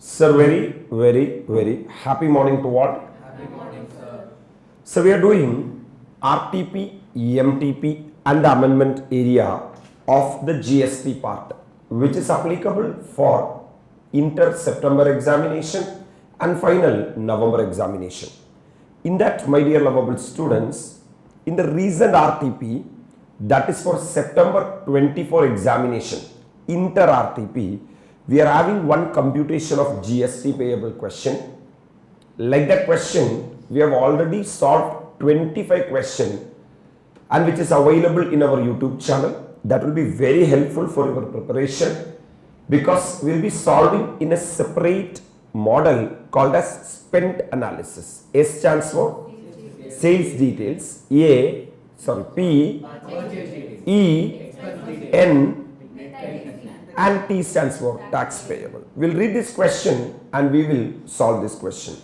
Sir, very happy morning to all. Happy morning, sir. So we are doing RTP, MTP and the amendment area of the GST part, which is applicable for inter-September examination and final November examination. In that, my dear lovable students, in the recent RTP, that is for September 24 examination, inter-RTP, we are having one computation of GST payable question. Like that question, we have already solved 25 questions and which is available in our YouTube channel. That will be very helpful for your preparation because we will be solving in a separate model called as spent analysis. S stands for sales details, P, E, N, and T stands for tax payable. We will read this question and we will solve this question.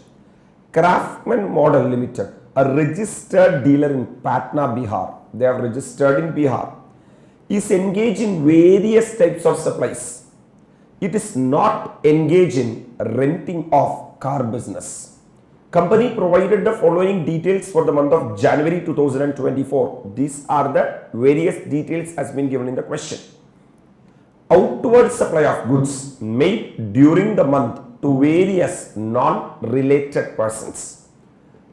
Craftsman Model Limited, a registered dealer in Patna, Bihar, they are registered in Bihar, is engaged in various types of supplies. It is not engaged in renting of car business. Company provided the following details for the month of January 2024. These are the various details has been given in the question. Outward supply of goods made during the month to various non-related persons.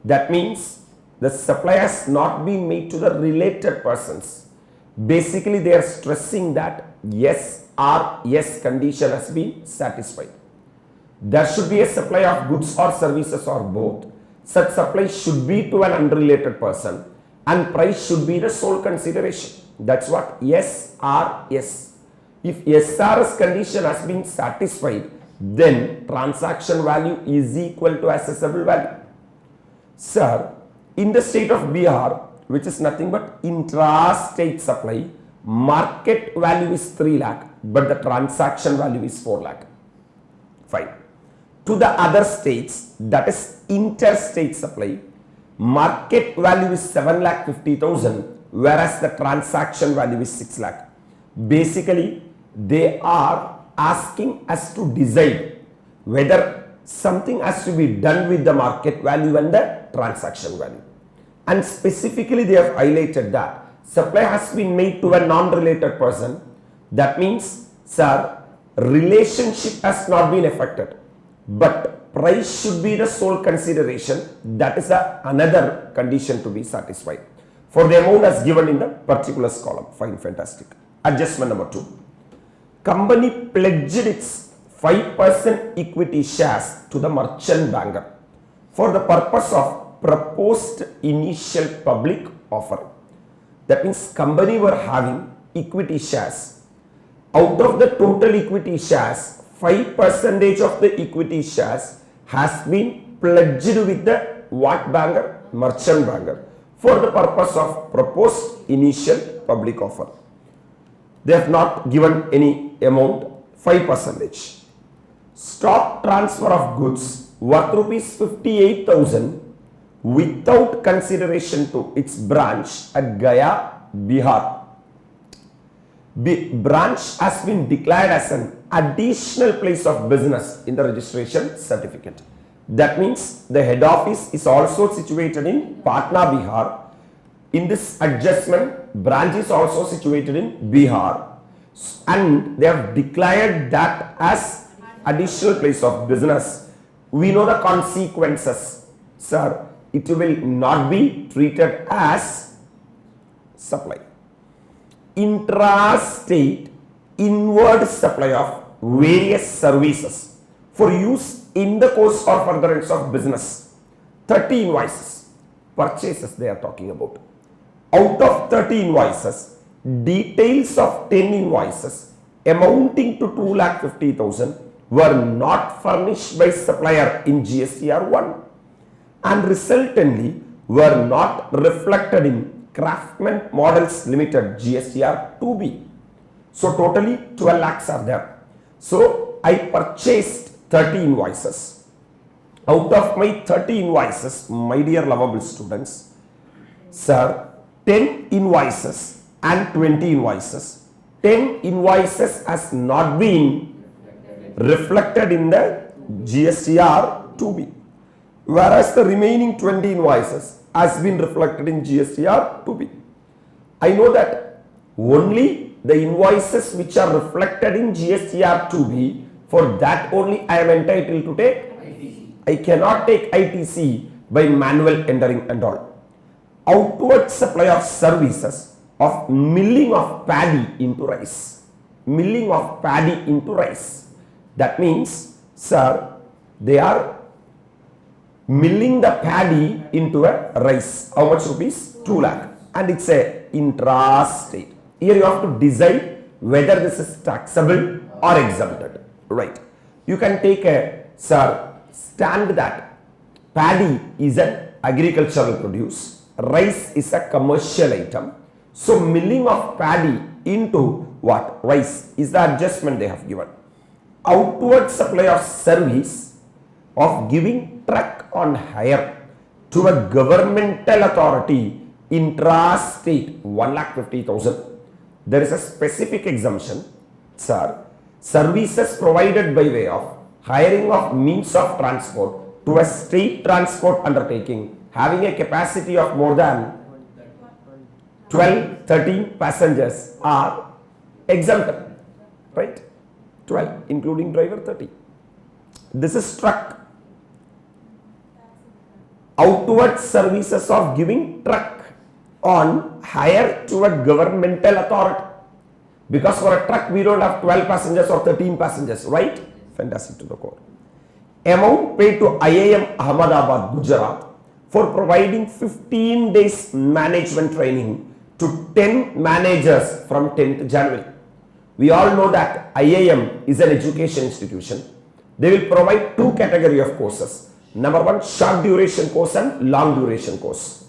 That means the supply has not been made to the related persons. Basically, they are stressing that yes or yes condition has been satisfied. There should be a supply of goods or services or both. Such supply should be to an unrelated person and price should be the sole consideration. That's what yes or yes. If SRS condition has been satisfied, then transaction value is equal to assessable value. Sir, in the state of Bihar, which is nothing but intra-state supply, market value is 3 lakh, but the transaction value is 4 lakh. Fine. To the other states, that is interstate supply, market value is 7,50,000, whereas the transaction value is 6 lakh. Basically, they are asking us to decide whether something has to be done with the market value and the transaction value. And specifically, they have highlighted that supply has been made to a non-related person. That means, sir, relationship has not been affected, but price should be the sole consideration. That is another condition to be satisfied for the amount as given in the particulars column. Fine, fantastic. Adjustment number 2. Company pledged its 5% equity shares to the merchant banker for the purpose of proposed initial public offering. That means company were having equity shares. Out of the total equity shares, 5% of the equity shares has been pledged with the what banker? Merchant banker for the purpose of proposed initial public offer. They have not given any amount, 5%. Stock transfer of goods worth rupees 58,000 without consideration to its branch at Gaya, Bihar. Branch has been declared as an additional place of business in the registration certificate. That means the head office is also situated in Patna, Bihar. In this adjustment, branch is also situated in Bihar and they have declared that as additional place of business. We know the consequences, sir. It will not be treated as supply. Intra-state inward supply of various services for use in the course or furtherance of business. 30 invoices, purchases they are talking about. Out of 30 invoices, details of 10 invoices amounting to 2,50,000 were not furnished by supplier in GSTR 1 and resultantly were not reflected in Craftsman Models Limited GSTR 2B. So totally 12 lakhs are there. So I purchased 30 invoices. Out of my 30 invoices, my dear lovable students, sir, 10 invoices and 20 invoices. 10 invoices has not been reflected in the GSTR 2B, whereas the remaining 20 invoices has been reflected in GSTR 2B. I know that only the invoices which are reflected in GSTR 2B, for that only I am entitled to take ITC. I cannot take ITC by manual entering and all. Outward supply of services of milling of paddy into rice. Milling of paddy into rice. That means, sir, they are milling the paddy into a rice. How much rupees? 2 lakh. And it's a intrastate. Here you have to decide whether this is taxable or exempted. Right. You can take a, sir, stand that paddy is an agricultural produce. Rice is a commercial item. So milling of paddy into what? Rice is the adjustment they have given. Outward supply of service of giving truck on hire to a governmental authority intrastate 1,50,000. There is a specific exemption, sir. Services provided by way of hiring of means of transport to a state transport undertaking having a capacity of more than 12-13 passengers are exempted, right? 12 including driver, 30. This is truck. Outward services of giving truck on hire to a governmental authority, because for a truck we don't have 12 passengers or 13 passengers, right? Fantastic to the core. Amount paid to IAM Ahmedabad, Gujarat for providing 15 days management training to 10 managers from 10th January. We all know that IAM is an education institution. They will provide two category of courses. Number one, short duration course and long duration course.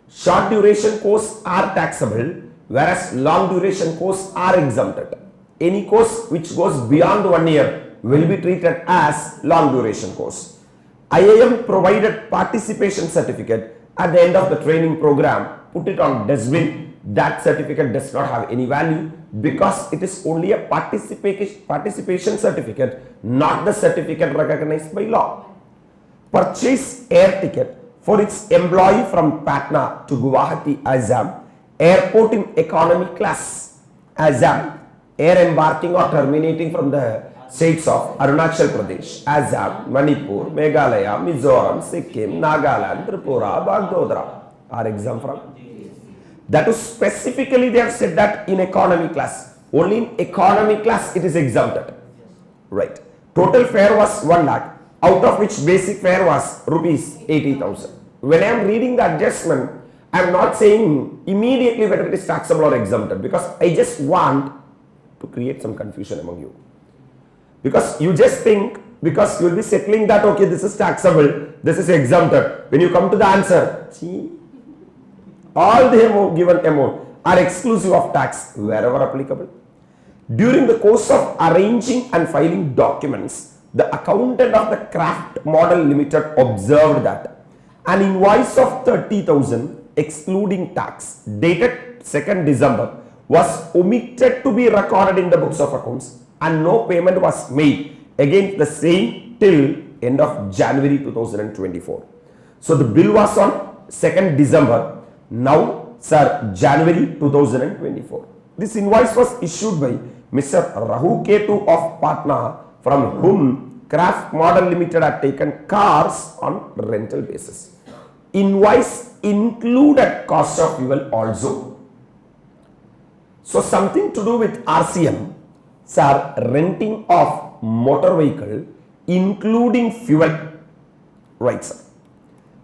Short duration course are taxable, whereas long duration course are exempted. Any course which goes beyond 1 year will be treated as long duration course. IAM provided participation certificate at the end of the training program. Put it on dustbin. That certificate does not have any value because it is only a participation certificate, not the certificate recognized by law. Purchase air ticket for its employee from Patna to Guwahati, Assam, airport in economy class, Assam, air embarking or terminating from the states of Arunachal Pradesh, Assam, Manipur, Meghalaya, Mizoram, Sikkim, Nagaland, Tripura, Bagdodra are exempt from. That is specifically they have said that in economy class. Only in economy class it is exempted. Right. Total fare was 1 lakh, out of which basic fare was rupees 80,000. When I am reading the adjustment, I am not saying immediately whether it is taxable or exempted, because I just want to create some confusion among you. Because you just think, because you will be settling that, okay, this is taxable, this is exempted. When you come to the answer, see, all the given amount are exclusive of tax wherever applicable. During the course of arranging and filing documents, the accountant of the Craft Model Limited observed that an invoice of 30,000 excluding tax dated 2nd December was omitted to be recorded in the books of accounts and no payment was made against the same till end of January 2024. So the bill was on 2nd December. Now, sir, January 2024. This invoice was issued by Mr. Rahu Ketu of Patna, from whom Craft Model Limited had taken cars on rental basis. Invoice included cost of fuel also. So something to do with RCM, sir, renting of motor vehicle including fuel. Right, sir.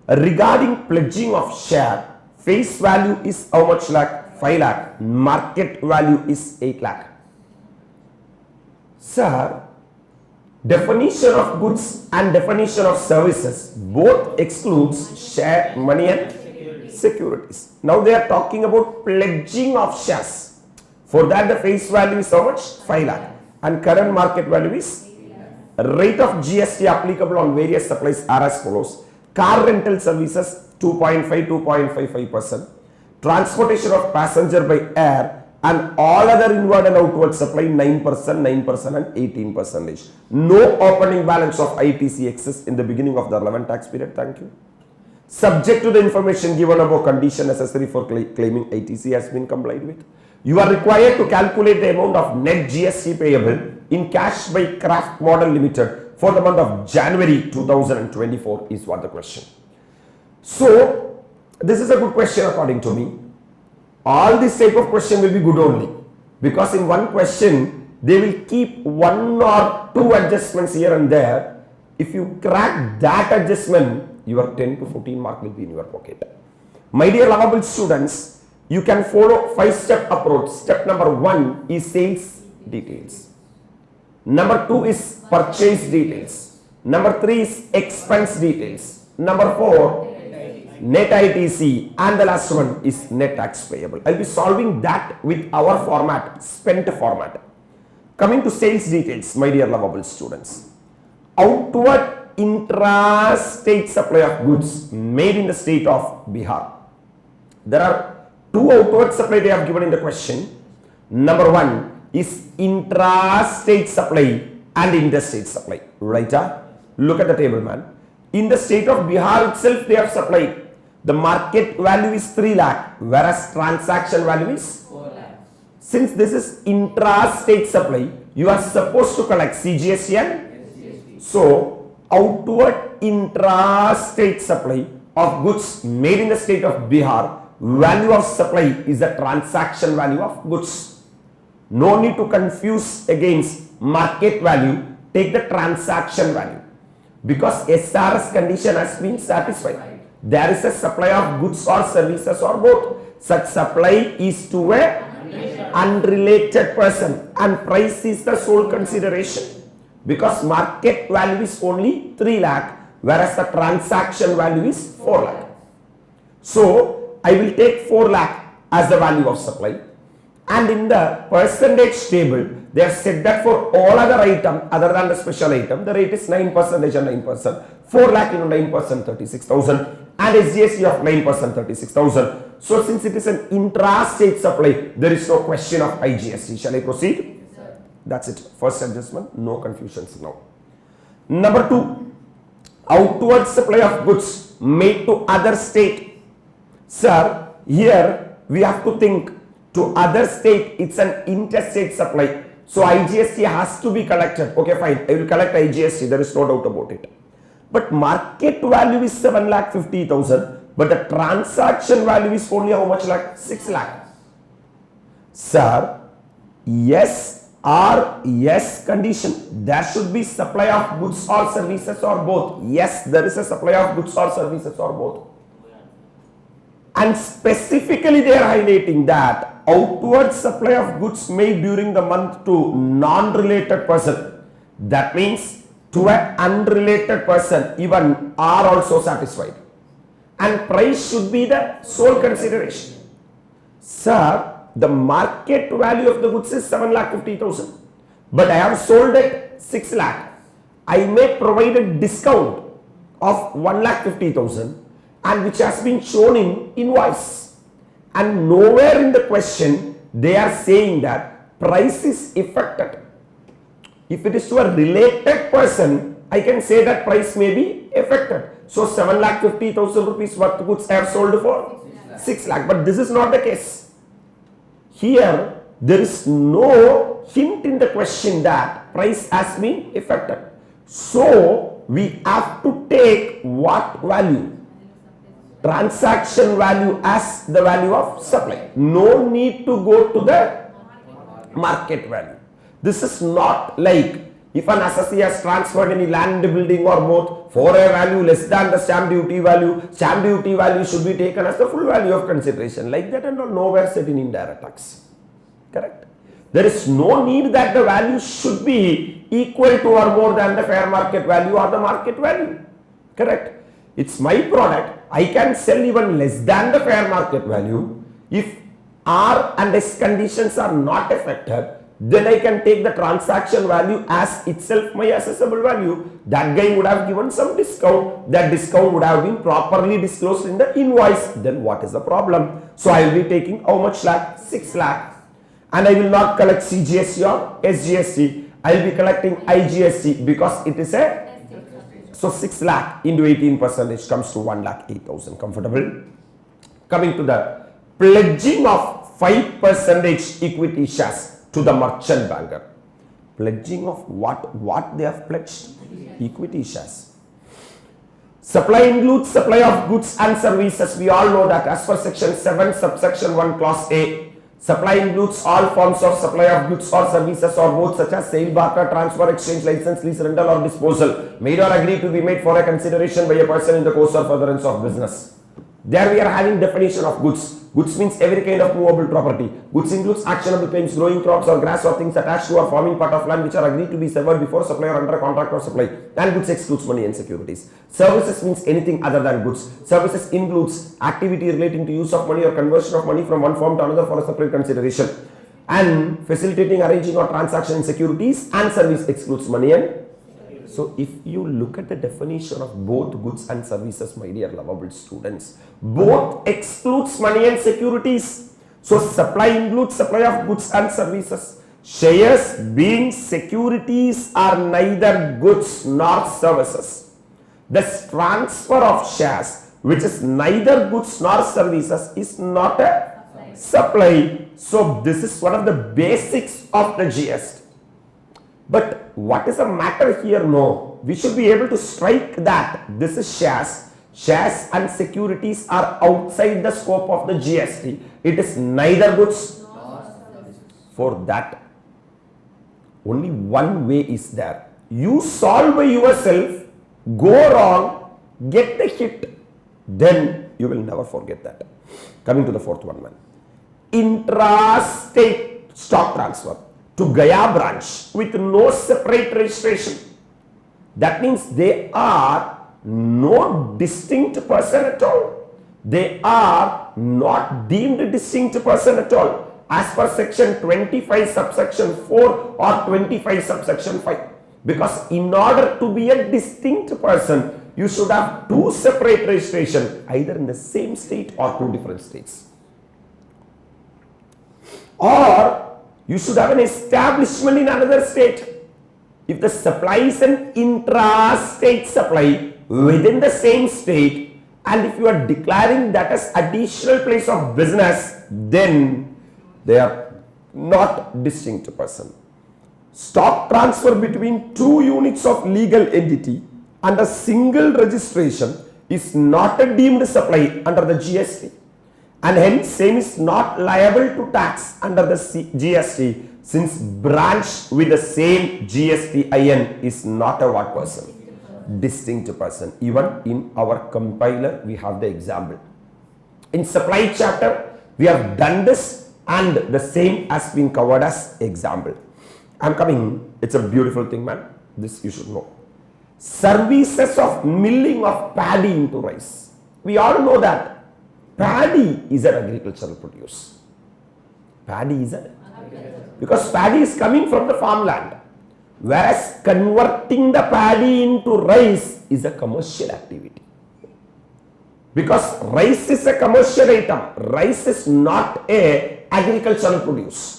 Regarding pledging of share, face value is how much lakh? 5 lakh. Market value is 8 lakh. Sir, definition of goods and definition of services both excludes share, money and securities. Now they are talking about pledging of shares. For that the face value is how much? 5 lakh. And current market value is? Rate of GST applicable on various supplies are as follows. Car rental services 2.5, 2.55%. Transportation of passenger by air and all other inward and outward supply 9%, 9% and 18%. No opening balance of ITC exists in the beginning of the relevant tax period. Thank you. Subject to the information given above, condition necessary for claiming ITC has been complied with. You are required to calculate the amount of net GST payable in cash by Craft Model Limited for the month of January 2024 is what the question. So, this is a good question according to me. All this type of question will be good only, because in one question they will keep one or two adjustments here and there. If you crack that adjustment, your 10 to 14 mark will be in your pocket. My dear lovable students, you can follow 5-step approach. Step number 1 is sales details. Number 2 is purchase details. Number 3 is expense details. Number 4, net ITC, and the last one is net tax payable. I'll be solving that with our format, spent format. Coming to sales details, my dear lovable students. Outward intra-state supply of goods made in the state of Bihar. There are two outward supply they have given in the question. Number 1 is intra-state supply and interstate supply. Right? Look at the table, man. In the state of Bihar itself, they have supplied. The market value is 3 lakh, whereas transaction value is 4 lakh. Since this is intra-state supply, you are supposed to collect CGST and so outward intra-state supply of goods made in the state of Bihar, value of supply is the transaction value of goods. No need to confuse against market value, take the transaction value, because SRS condition has been satisfied. There is a supply of goods or services or both. Such supply is to a unrelated person and price is the sole consideration, because market value is only 3 lakh, whereas the transaction value is 4 lakh. So, I will take 4 lakh as the value of supply, and in the percentage table, they have said that for all other item other than the special item, the rate is 9% and 9%. 4 lakh into 9%, 36,000, and SGST of 9%, 36,000. So, since it is an intra-state supply, there is no question of IGST. Shall I proceed? Yes, sir. That's it. First adjustment, no confusions now. Number 2, outward supply of goods made to other state. Sir, here we have to think to other state, it's an interstate supply. So, IGST has to be collected. Okay, fine. I will collect IGST. There is no doubt about it. But market value is 7,50,000, but the transaction value is only how much lakh? 6 lakh. Sir, yes or yes condition. There should be supply of goods or services or both. Yes, there is a supply of goods or services or both. And specifically they are highlighting that outward supply of goods made during the month to non-related person. That means to an unrelated person, even are also satisfied. And price should be the sole consideration. Sir, the market value of the goods is 7,50,000. But I have sold at 6 lakh. I may provide a discount of 1,50,000 and which has been shown in invoice. And nowhere in the question they are saying that price is affected. If it is to a related person, I can say that price may be affected. So 7,50,000 rupees worth of goods I have sold for 6 lakh. But this is not the case. Here there is no hint in the question that price has been affected. So we have to take what value? Transaction value as the value of supply. No need to go to the market value. This is not like if an assessee has transferred any land, building or both for a value less than the stamp duty value should be taken as the full value of consideration. Like that and all, nowhere said in indirect tax. Correct? There is no need that the value should be equal to or more than the fair market value or the market value. Correct? It's my product. I can sell even less than the fair market value. If R and S conditions are not affected, then I can take the transaction value as itself my assessable value. That guy would have given some discount. That discount would have been properly disclosed in the invoice. Then what is the problem? So I will be taking how much lakh? 6 lakh. and I will not collect CGST or SGST. I will be collecting IGST because it is a, so 6 lakh into 18% comes to 1,08,000. Comfortable? Coming to the pledging of 5% equity shares to the merchant banker. Pledging of what they have pledged? Equity shares. Supply includes supply of goods and services. We all know that as per section 7 subsection 1 clause A, supply includes all forms of supply of goods or services or both such as sale, barter, transfer, exchange, license, lease, rental or disposal made or agreed to be made for a consideration by a person in the course or furtherance of business. There we are having definition of goods. Goods means every kind of movable property. Goods includes actionable claims, growing crops or grass or things attached to or forming part of land which are agreed to be severed before supply or under contract or supply. And goods excludes money and securities. Services means anything other than goods. Services includes activity relating to use of money or conversion of money from one form to another for a separate consideration. And facilitating, arranging or transaction in securities and service excludes money and. So if you look at the definition of both goods and services, my dear lovable students, both excludes money and securities. So supply includes supply of goods and services. Shares being securities are neither goods nor services. The transfer of shares, which is neither goods nor services, is not a supply. So this is one of the basics of the GST. But what is the matter here? No, we should be able to strike that this is shares. Shares and securities are outside the scope of the GST. It is neither goods nor services. For that, only one way is there. You solve by yourself, go wrong, get the hit, then you will never forget that. Coming to the fourth one, man. Intrastate stock transfer to Gaya branch with no separate registration. That means they are no distinct person at all. They are not deemed distinct person at all as per section 25 subsection 4 or 25 subsection 5. Because in order to be a distinct person, you should have two separate registration either in the same state or two different states. Or you should have an establishment in another state. If the supply is an intra-state supply within the same state, and if you are declaring that as additional place of business, then they are not distinct person. Stock transfer between two units of legal entity and a single registration is not a deemed supply under the GST. And hence same is not liable to tax under the GST since branch with the same GST IN is not a what person? Distinct person. Even in our compiler we have the example. In supply chapter we have done this and the same has been covered as example. I'm coming, it's a beautiful thing, man. This you should know. Services of milling of paddy into rice. We all know that paddy is an agricultural produce. Paddy is because paddy is coming from the farmland. Whereas converting the paddy into rice is a commercial activity. Because rice is a commercial item. Rice is not a agricultural produce.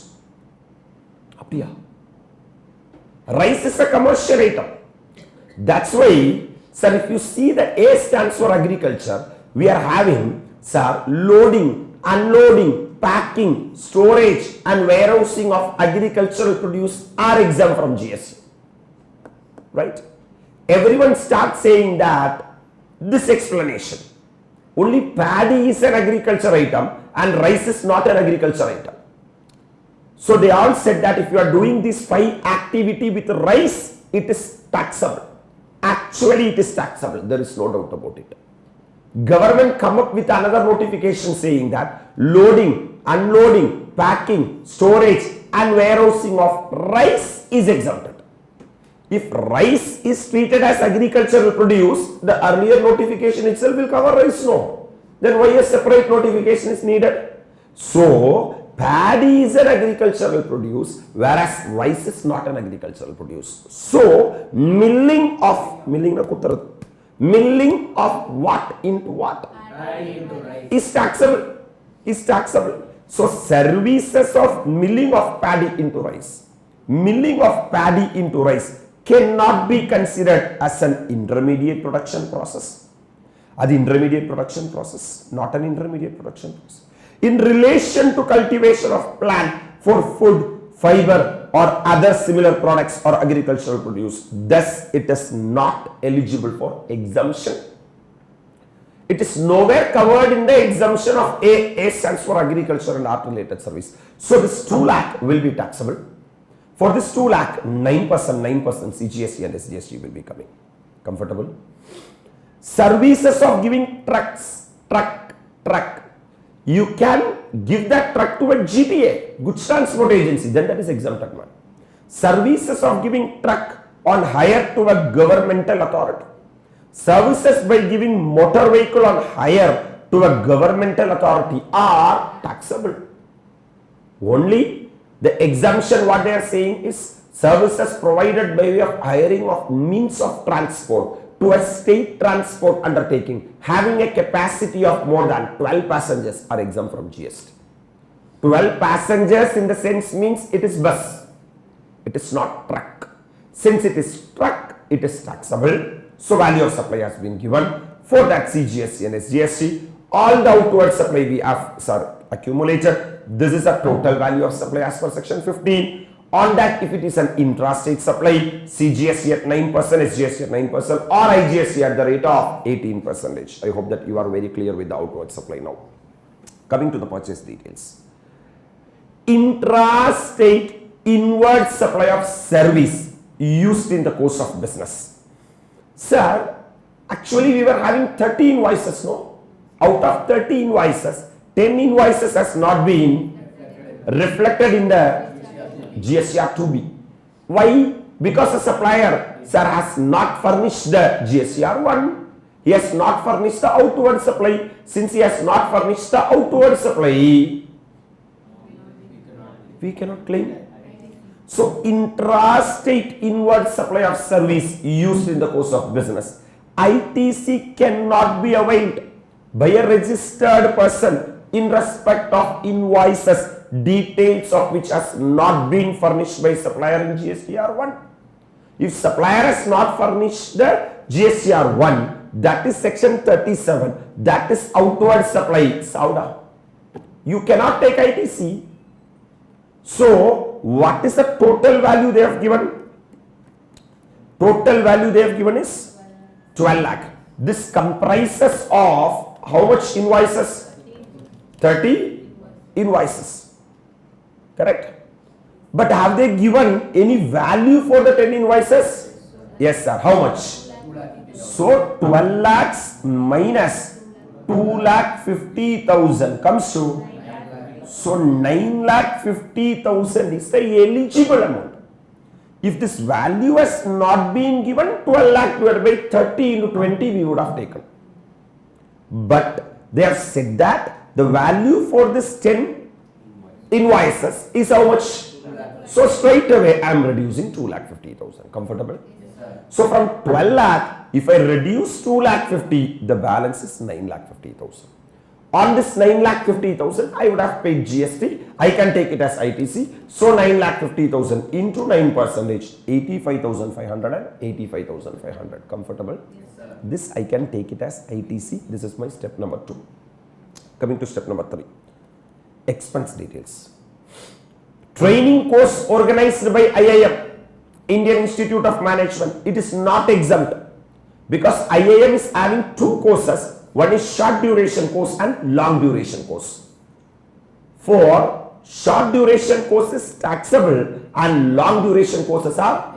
Rice is a commercial item. That's why, sir, if you see the A stands for agriculture, we are having, sir, loading, unloading, packing, storage and warehousing of agricultural produce are exempt from GST. Right? Everyone starts saying that this explanation. Only paddy is an agriculture item and rice is not an agriculture item. So they all said that if you are doing this 5 activity with rice, it is taxable. Actually, it is taxable. There is no doubt about it. Government come up with another notification saying that loading, unloading, packing, storage and warehousing of rice is exempted. If rice is treated as agricultural produce, the earlier notification itself will cover rice, no. Then why a separate notification is needed? So, paddy is an agricultural produce, whereas rice is not an agricultural produce. So, milling of what into what? Paddy into rice. Is taxable. So services of milling of paddy into rice. Milling of paddy into rice cannot be considered as an intermediate production process. The intermediate production process, not an intermediate production process. In relation to cultivation of plant for food, fiber or other similar products or agricultural produce, thus it is not eligible for exemption. It is nowhere covered in the exemption of A. A stands for agriculture and art related service. So this 2 lakh will be taxable. For this 2 lakh, 9% CGST and SGST will be coming. Comfortable? Services of giving truck. You can give that truck to a GTA, Goods Transport Agency, then that is exempted man. Services of giving truck on hire to a governmental authority. Services by giving motor vehicle on hire to a governmental authority are taxable. Only the exemption what they are saying is services provided by way of hiring of means of transport to a state transport undertaking having a capacity of more than 12 passengers are exempt from GST. 12 passengers in the sense means it is bus. It is not truck. Since it is truck, it is taxable. So value of supply has been given. For that CGST and SGST, all the outward supply we have accumulated. This is a total value of supply as per section 15. On that, if it is an intrastate supply, CGST at 9%, SGST at 9% or IGST at the rate of 18%. I hope that you are very clear with the outward supply now. Coming to the purchase details. Intrastate inward supply of service used in the course of business. Sir, actually we were having 30 invoices, no? Out of 30 invoices, 10 invoices has not been reflected in the GSTR 2B. Why? Because the supplier, sir, has not furnished the GSTR 1. He has not furnished the outward supply. Since he has not furnished the outward supply, we cannot claim. So, intrastate inward supply of service used in the course of business. ITC cannot be availed by a registered person in respect of invoices, details of which has not been furnished by supplier in GSTR 1. If supplier has not furnished the GSTR 1, that is section 37, that is outward supply, Sauda. You cannot take ITC. So, what is the total value they have given? Total value they have given is 12 lakh. This comprises of how much invoices? 30 invoices. Correct? But have they given any value for the 10 invoices? Yes, sir. How much? So 12 lakhs minus 2,50,000 comes to, so 9,50,000 is the eligible amount. If this value has not been given, 12 lakh divided by 30 into 20 we would have taken. But they have said that the value for this 10 invoices is how much? So straight away I am reducing 2,50,000. Comfortable? So from 12 lakh, if I reduce 2,50,000, the balance is 9,50,000. On this 9,50,000, I would have paid GST. I can take it as ITC. So 9,50,000 into 9%, 85,500 and 85,500. Comfortable? Yes, sir. This I can take it as ITC. This is my step number 2. Coming to step number 3. Expense details. Training course organized by IIM, Indian Institute of Management. It is not exempt because IIM is having 2 courses. One is short duration course and long duration course. For short duration courses taxable and long duration courses are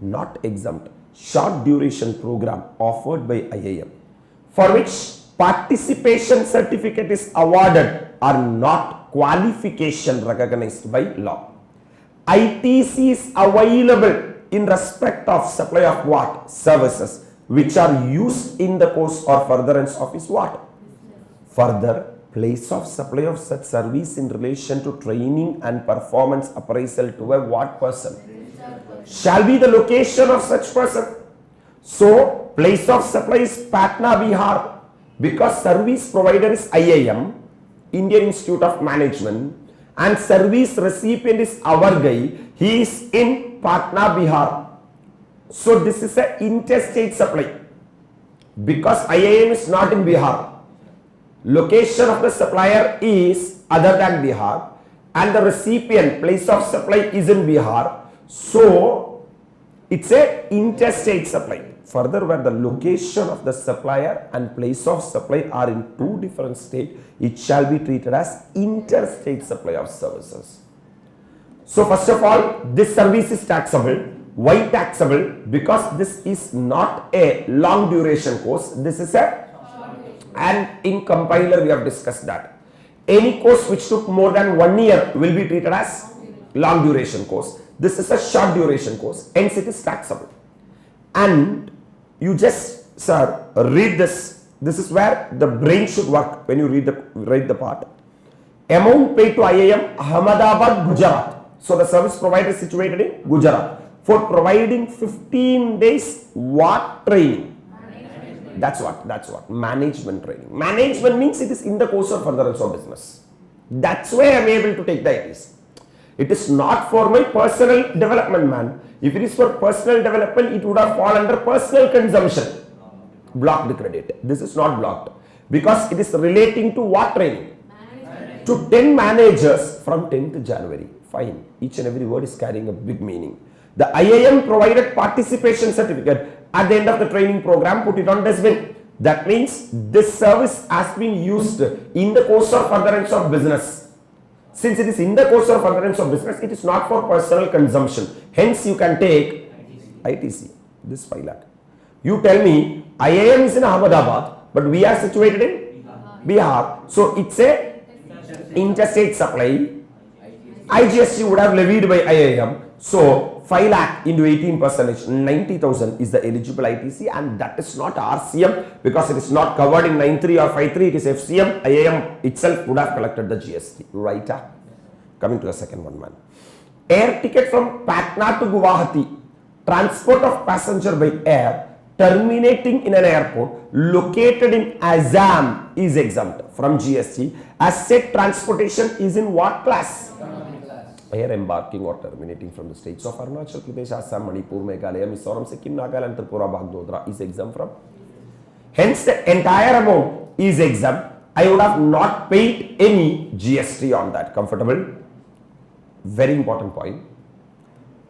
not exempt. Short duration program offered by IIM for which participation certificate is awarded are not qualification recognized by law. ITC is available in respect of supply of what? Services which are used in the course or furtherance of his what? Further, place of supply of such service in relation to training and performance appraisal to a what person? Shall be the location of such person. So, place of supply is Patna, Bihar. Because service provider is IIM, Indian Institute of Management, and service recipient is our guy. He is in Patna, Bihar. So this is an interstate supply. Because IAM is not in Bihar. Location of the supplier is other than Bihar, and the recipient place of supply is in Bihar. So it's a interstate supply. Further, where the location of the supplier and place of supply are in two different states, it shall be treated as interstate supply of services. So first of all, this service is taxable. Why taxable? Because this is not a long duration course. This is and in compiler we have discussed that. Any course which took more than 1 year will be treated as long duration course. This is a short duration course, hence it is taxable. And you just, sir, read this. This is where the brain should work when you read the part. Amount paid to IIM Ahmedabad, Gujarat. So the service provider is situated in Gujarat for providing 15 days what training? That's what management training. Management means it is in the course of furtherance of business. That's why I am able to take the ITC. It is not for my personal development, man. If it is for personal development, it would have fallen under personal consumption. Blocked credit. This is not blocked because it is relating to what training? To 10 managers from 10th January. Fine. Each and every word is carrying a big meaning. The IIM provided participation certificate at the end of the training program, put it on dustbin. That means this service has been used in the course of furtherance of business. Since it is in the course of furtherance of business, it is not for personal consumption. Hence, you can take ITC, this 5 lakh. You tell me, IIM is in Ahmedabad, but we are situated in Bihar. So, it's a interstate supply. IGST would have levied by IIM. So, 5 lakh into 18%, 90,000 is the eligible ITC, and that is not RCM because it is not covered in 93 or 53, it is FCM. IIM itself would have collected the GST, right? Coming to the second one, man. Air ticket from Patna to Guwahati, transport of passenger by air, terminating in an airport located in Assam is exempt from GST. As said, transportation is in what class? Air embarking or terminating from the states of Arunachal Pradesh, Assam, Manipur, Meghalaya, Mizoram, Sikkim, Nagaland, Tripura, Bagdodra is exempt from. Hence, the entire amount is exempt. I would have not paid any GST on that. Comfortable? Very important point.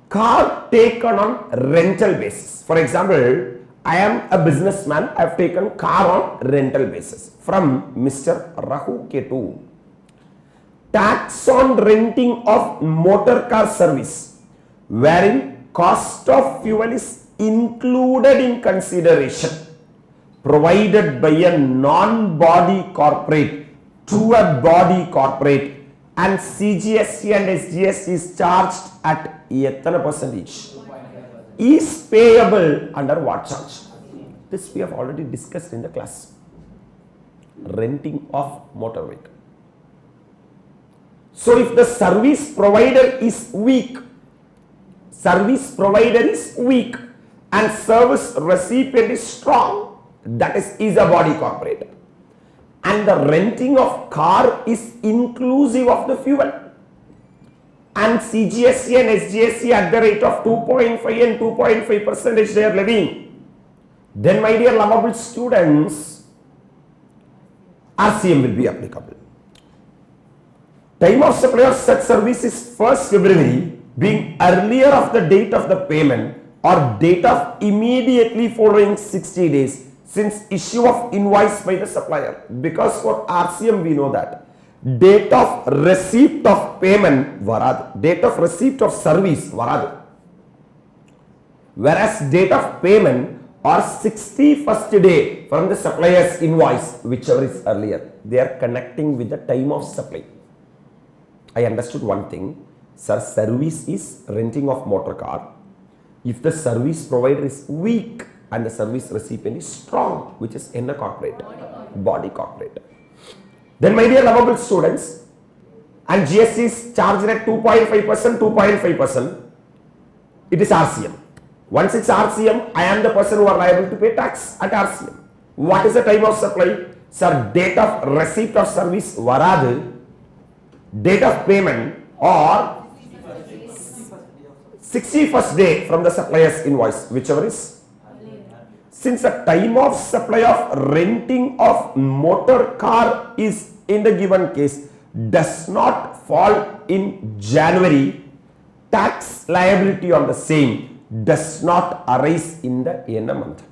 Car taken on rental basis. For example, I am a businessman. I have taken car on rental basis from Mr. Rahu Ketu. Tax on renting of motor car service, wherein cost of fuel is included in consideration, provided by a non-body corporate to a body corporate, and CGST and SGST is charged at a percentage, is payable under what charge? This we have already discussed in the class. Renting of motor vehicle. So if the service provider is weak and service recipient is strong, that is a body corporate, and the renting of car is inclusive of the fuel, and CGST and SGST at the rate of 2.5 and 2.5% they are levying, then my dear lovable students, RCM will be applicable. Time of supply of such service is 1st February, being earlier of the date of the payment or date of immediately following 60 days since issue of invoice by the supplier. Because for RCM we know that date of receipt of payment varadu, date of receipt of service varadu, whereas date of payment or 61st day from the supplier's invoice, whichever is earlier, they are connecting with the time of supply. I understood one thing, sir. Service is renting of motor car. If the service provider is weak and the service recipient is strong, which is in a corporate, body corporate, then my dear lovable students, and GST is charged at 2.5%, it is RCM. Once it's RCM, I am the person who are liable to pay tax at RCM. What is the time of supply? Sir, date of receipt of service varadu, date of payment or 61st day from the supplier's invoice, whichever is. Since the time of supply of renting of motor car is in the given case does not fall in January, tax liability on the same does not arise in the ANM month.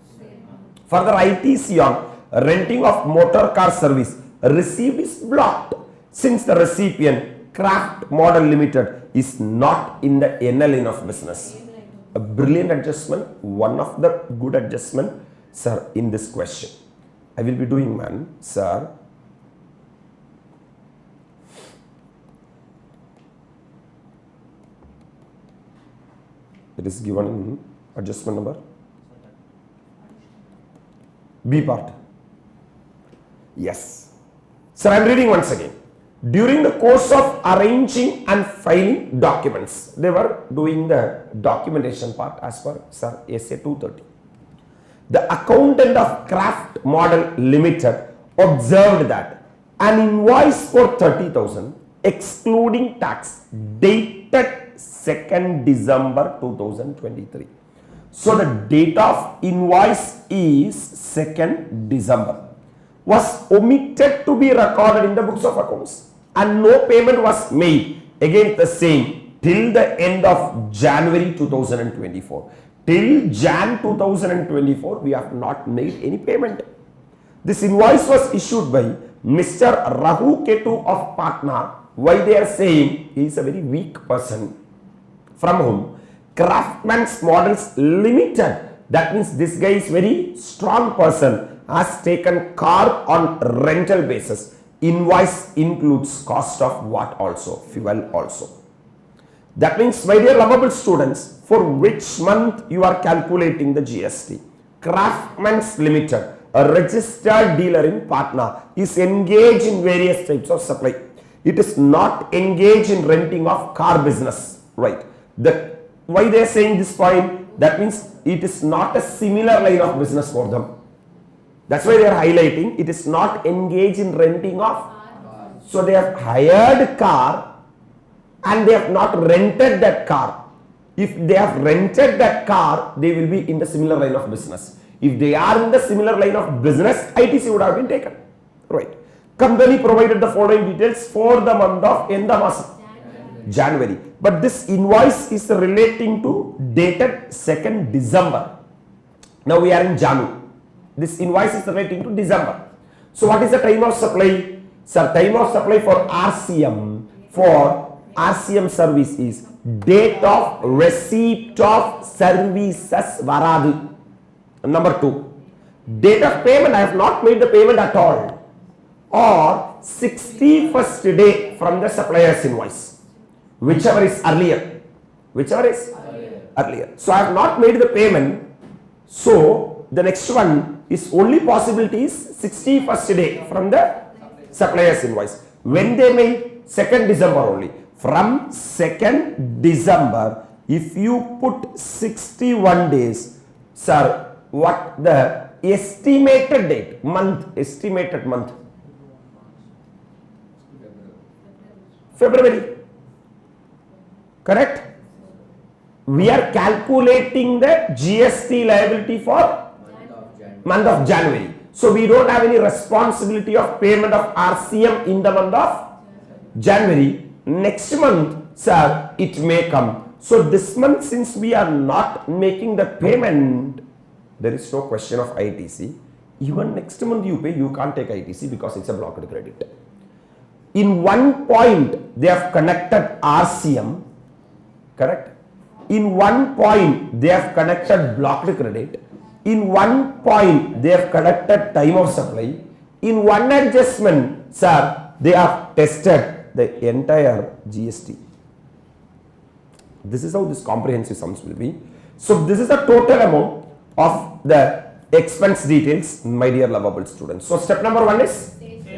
Further, ITC on renting of motor car service received is blocked since the recipient Craft Model Limited is not in the NL line of business. A brilliant adjustment, one of the good adjustment, sir, in this question. I will be doing, man, sir. It is given in adjustment number B part. Yes. Sir, I am reading once again. During the course of arranging and filing documents, they were doing the documentation part as per Sir SA 230. The accountant of Craft Model Limited observed that an invoice for 30,000 excluding tax dated 2nd December 2023. So the date of invoice is 2nd December. Was omitted to be recorded in the books of accounts and no payment was made against the same till the end of January 2024. Till Jan 2024 we have not made any payment. This invoice was issued by Mr. Rahu Ketu of Patna. Why they are saying he is a very weak person, from whom Craftsman's Models Limited, that means this guy is very strong person, has taken car on rental basis. Invoice includes cost of what also? Fuel also. That means, my dear lovable students, for which month you are calculating the GST? Craftsman's Limited, a registered dealer in Patna, is engaged in various types of supply. It is not engaged in renting of car business, right? Why they are saying this point? That means it is not a similar line of business for them. That's why they are highlighting it is not engaged in renting of. So they have hired car and they have not rented that car. If they have rented that car, they will be in the similar line of business. If they are in the similar line of business, ITC would have been taken. Right. Company provided the following details for the month of January. But this invoice is relating to dated 2nd December. Now we are in January. This invoice is relating to December. So what is the time of supply? Sir, time of supply for RCM service is date of receipt of services varadu. Number 2, date of payment, I have not made the payment at all, or 61st day from the supplier's invoice, whichever is earlier. So I have not made the payment. So the next one is only possibility is 61st day from the supplier's invoice. When they made 2nd December only. From 2nd December, if you put 61 days, sir, what the estimated date, estimated month? February. Correct? We are calculating the GST liability for month of January. So we don't have any responsibility of payment of RCM in the month of January. Next month, sir, it may come. So this month, since we are not making the payment, there is no question of ITC. Even next month you pay, you can't take ITC because it's a blocked credit. In one point, they have connected RCM, correct? In one point, they have connected blocked credit. In one point, they have connected time of supply. In one adjustment, sir, they have tested the entire GST. This is how this comprehensive sums will be. So this is the total amount of the expense details, my dear lovable students. So step number 1 is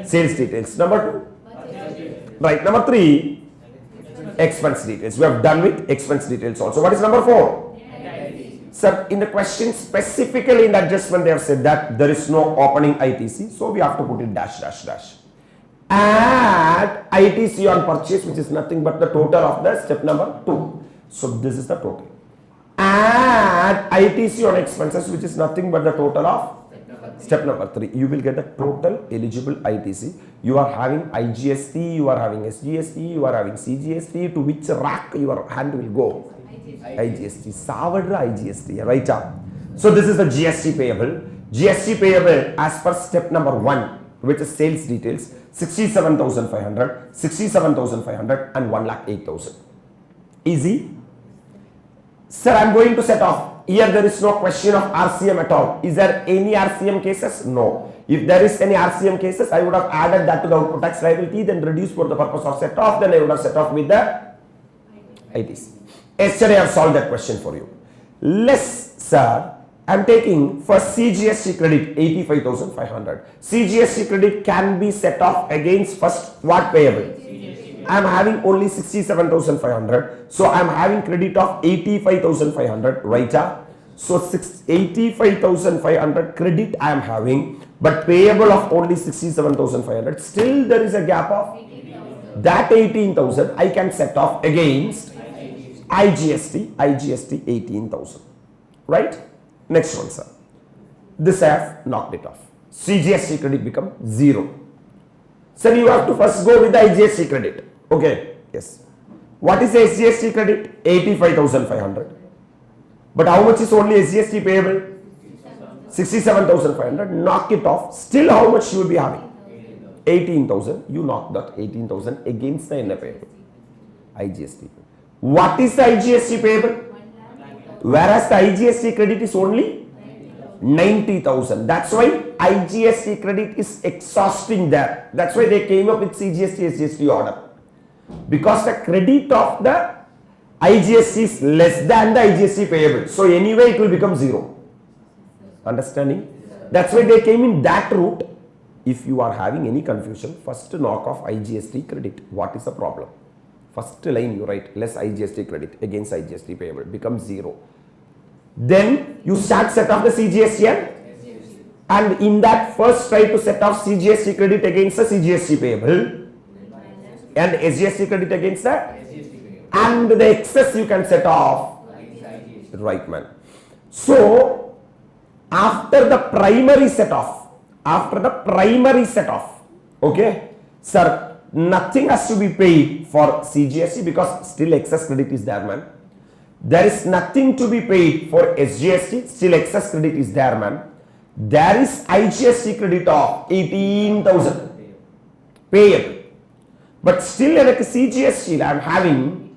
sales details. Number 2, right? Number 3, expense details. We have done with expense details also. What is number 4? Sir, in the question specifically in the adjustment they have said that there is no opening ITC, so we have to put it dash dash dash. Add ITC on purchase, which is nothing but the total of the step number 2. So this is the total. Add ITC on expenses, which is nothing but the total of step number 3. You will get the total eligible ITC. You are having IGST, you are having SGST, you are having CGST. To which rack your hand will go? IGST. Savadra IGST, right? So this is the GST payable. GST payable as per step number 1, which is sales details, 67,500, 67,500 and 1,08,000. Easy? Sir, I am going to set off. Here there is no question of RCM at all. Is there any RCM cases? No. If there is any RCM cases, I would have added that to the output tax liability, then reduced for the purpose of set off, then I would have set off with the ITC. Yesterday I have solved that question for you. Less, sir, I am taking for CGST credit 85,500. CGST credit can be set off against first what payable? I am having only 67,500. So I am having credit of 85,500, right? So 85,500 credit I am having, but payable of only 67,500. Still there is a gap of that 18,000 I can set off against IGST 18,000, right? Next one, sir. This I have knocked it off. CGST credit become 0. Sir, you have to first go with the IGST credit. Okay, yes. What is the SGST credit? 85,500. But how much is only SGST payable? 67,500. Knock it off. Still how much you will be having? 18,000. You knock that 18,000 against the NA payable. IGST. What is the IGST payable? Whereas the IGST credit is only 90,000. That's why IGST credit is exhausting there. That's why they came up with CGST SGST order. Because the credit of the IGST is less than the IGST payable. So anyway it will become 0. Understanding? That's why they came in that route. If you are having any confusion, first knock off IGST credit. What is the problem? First line you write less IGST credit against IGST payable becomes 0. Then you start set off the CGST and in that first try to set off CGST credit against the CGST payable and SGST credit against that, and the excess you can set off, right man. So after the primary set off, okay sir, nothing has to be paid for CGST because still excess credit is there man. There is nothing to be paid for SGST, still excess credit is there man. There is IGST credit of 18,000 payable. But still like CGST I am having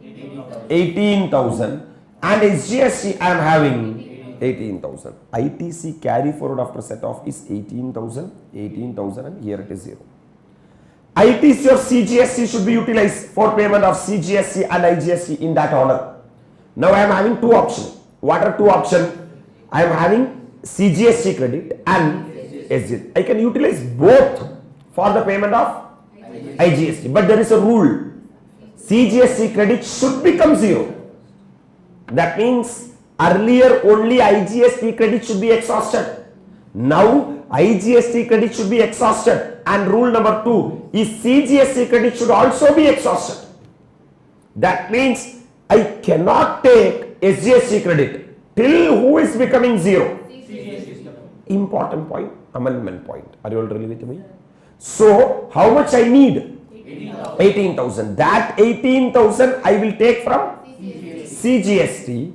18,000 and SGST I am having 18,000. ITC carry forward after set off is 18,000 and here it is 0. ITC of CGST should be utilized for payment of CGST and IGST in that order. Now I am having two options. What are two options? I am having CGST credit and SGST. I can utilize both for the payment of IGST, but there is a rule. CGST credit should become 0. That means earlier only IGST credit should be exhausted. Now IGST credit should be exhausted, and rule number 2 is CGST credit should also be exhausted. That means I cannot take SGST credit till who is becoming 0. Important point, amendment point. Are you all really with me? So how much I need? 18,000. That 18,000 I will take from CGST,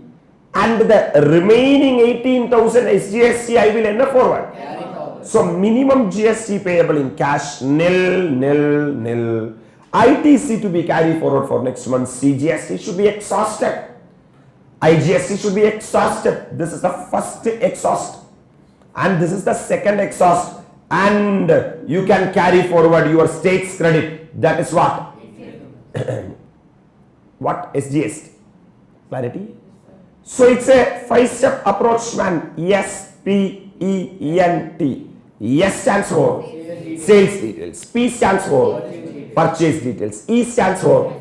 and the remaining 18,000 SGST I will enter forward. So minimum GST payable in cash nil. ITC to be carried forward for next month. CGST should be exhausted. IGST should be exhausted. This is the first exhaust and this is the second exhaust, and you can carry forward your state's credit. That is what? What? SGST. Clarity? So it's a 5-step approach man. SPENT. S stands for sales details. P stands for purchase details. E stands for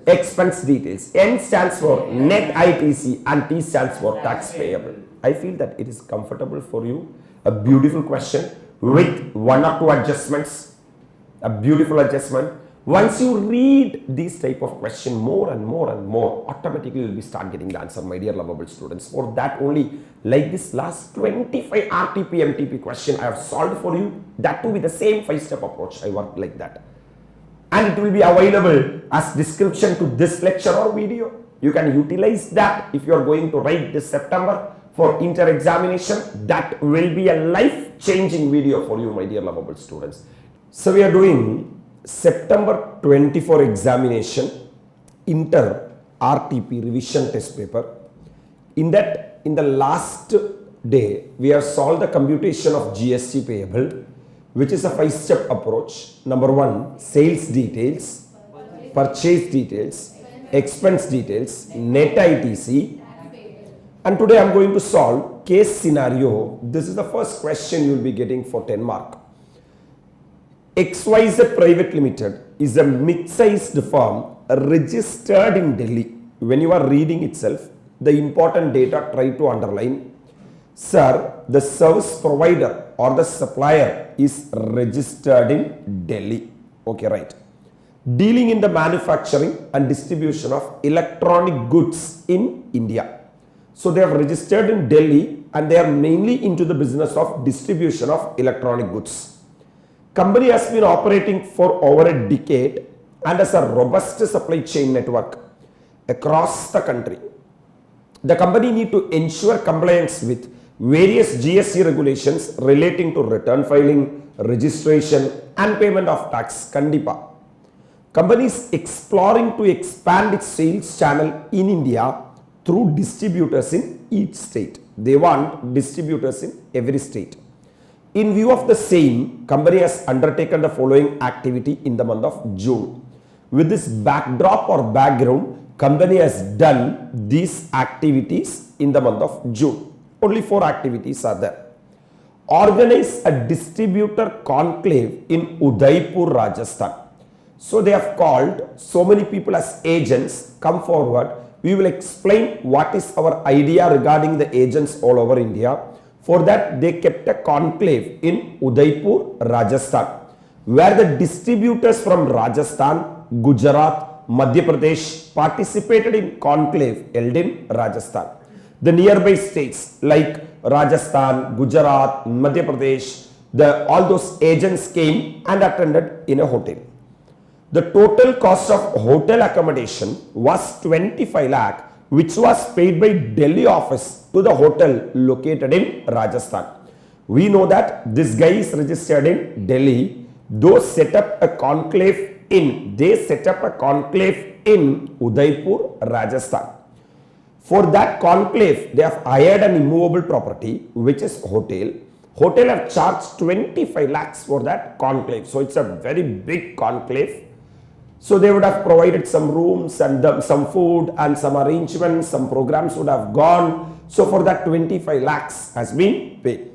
expense details. N stands for net ITC and T stands for tax payable. I feel that it is comfortable for you. A beautiful question with one or two adjustments. A beautiful adjustment. Once you read these type of question more and more and more, automatically you will be start getting the answer, my dear lovable students. For that only, like this last 25 RTP MTP question I have solved for you, that too with the same 5-step approach. I work like that. And it will be available as description to this lecture or video. You can utilize that if you are going to write this September for inter-examination. That will be a life-changing video for you, my dear lovable students. So we are doing September 24 examination inter RTP revision test paper. In that, in the last day, we have solved the computation of GST payable, which is a 5-step approach. Number 1, sales details, purchase details, expense details, net ITC. And today I am going to solve case scenario. This is the first question you will be getting for 10 mark. XYZ Private Limited is a mid-sized firm registered in Delhi. When you are reading itself, the important data try to underline. Sir, the service provider or the supplier is registered in Delhi. Okay, right. Dealing in the manufacturing and distribution of electronic goods in India. So they have registered in Delhi and they are mainly into the business of distribution of electronic goods. Company has been operating for over a decade and has a robust supply chain network across the country. The company need to ensure compliance with various GST regulations relating to return filing, registration and payment of tax. Kandipa. Company is exploring to expand its sales channel in India through distributors in each state. They want distributors in every state. In view of the same, company has undertaken the following activity in the month of June. With this backdrop or background, company has done these activities in the month of June. Only 4 activities are there. Organize a distributor conclave in Udaipur, Rajasthan. So they have called so many people as agents. Come forward. We will explain what is our idea regarding the agents all over India. For that, they kept a conclave in Udaipur, Rajasthan, where the distributors from Rajasthan, Gujarat, Madhya Pradesh participated in conclave held in Rajasthan. The nearby states like Rajasthan, Gujarat, Madhya Pradesh, all those agents came and attended in a hotel. The total cost of hotel accommodation was 25 lakh, which was paid by Delhi office to the hotel located in Rajasthan. We know that this guy is registered in Delhi. They set up a conclave in Udaipur, Rajasthan. For that conclave, they have hired an immovable property, which is hotel. Hotel have charged 25 lakhs for that conclave. So it's a very big conclave. So they would have provided some rooms and some food and some arrangements, some programs would have gone. So for that 25 lakhs has been paid.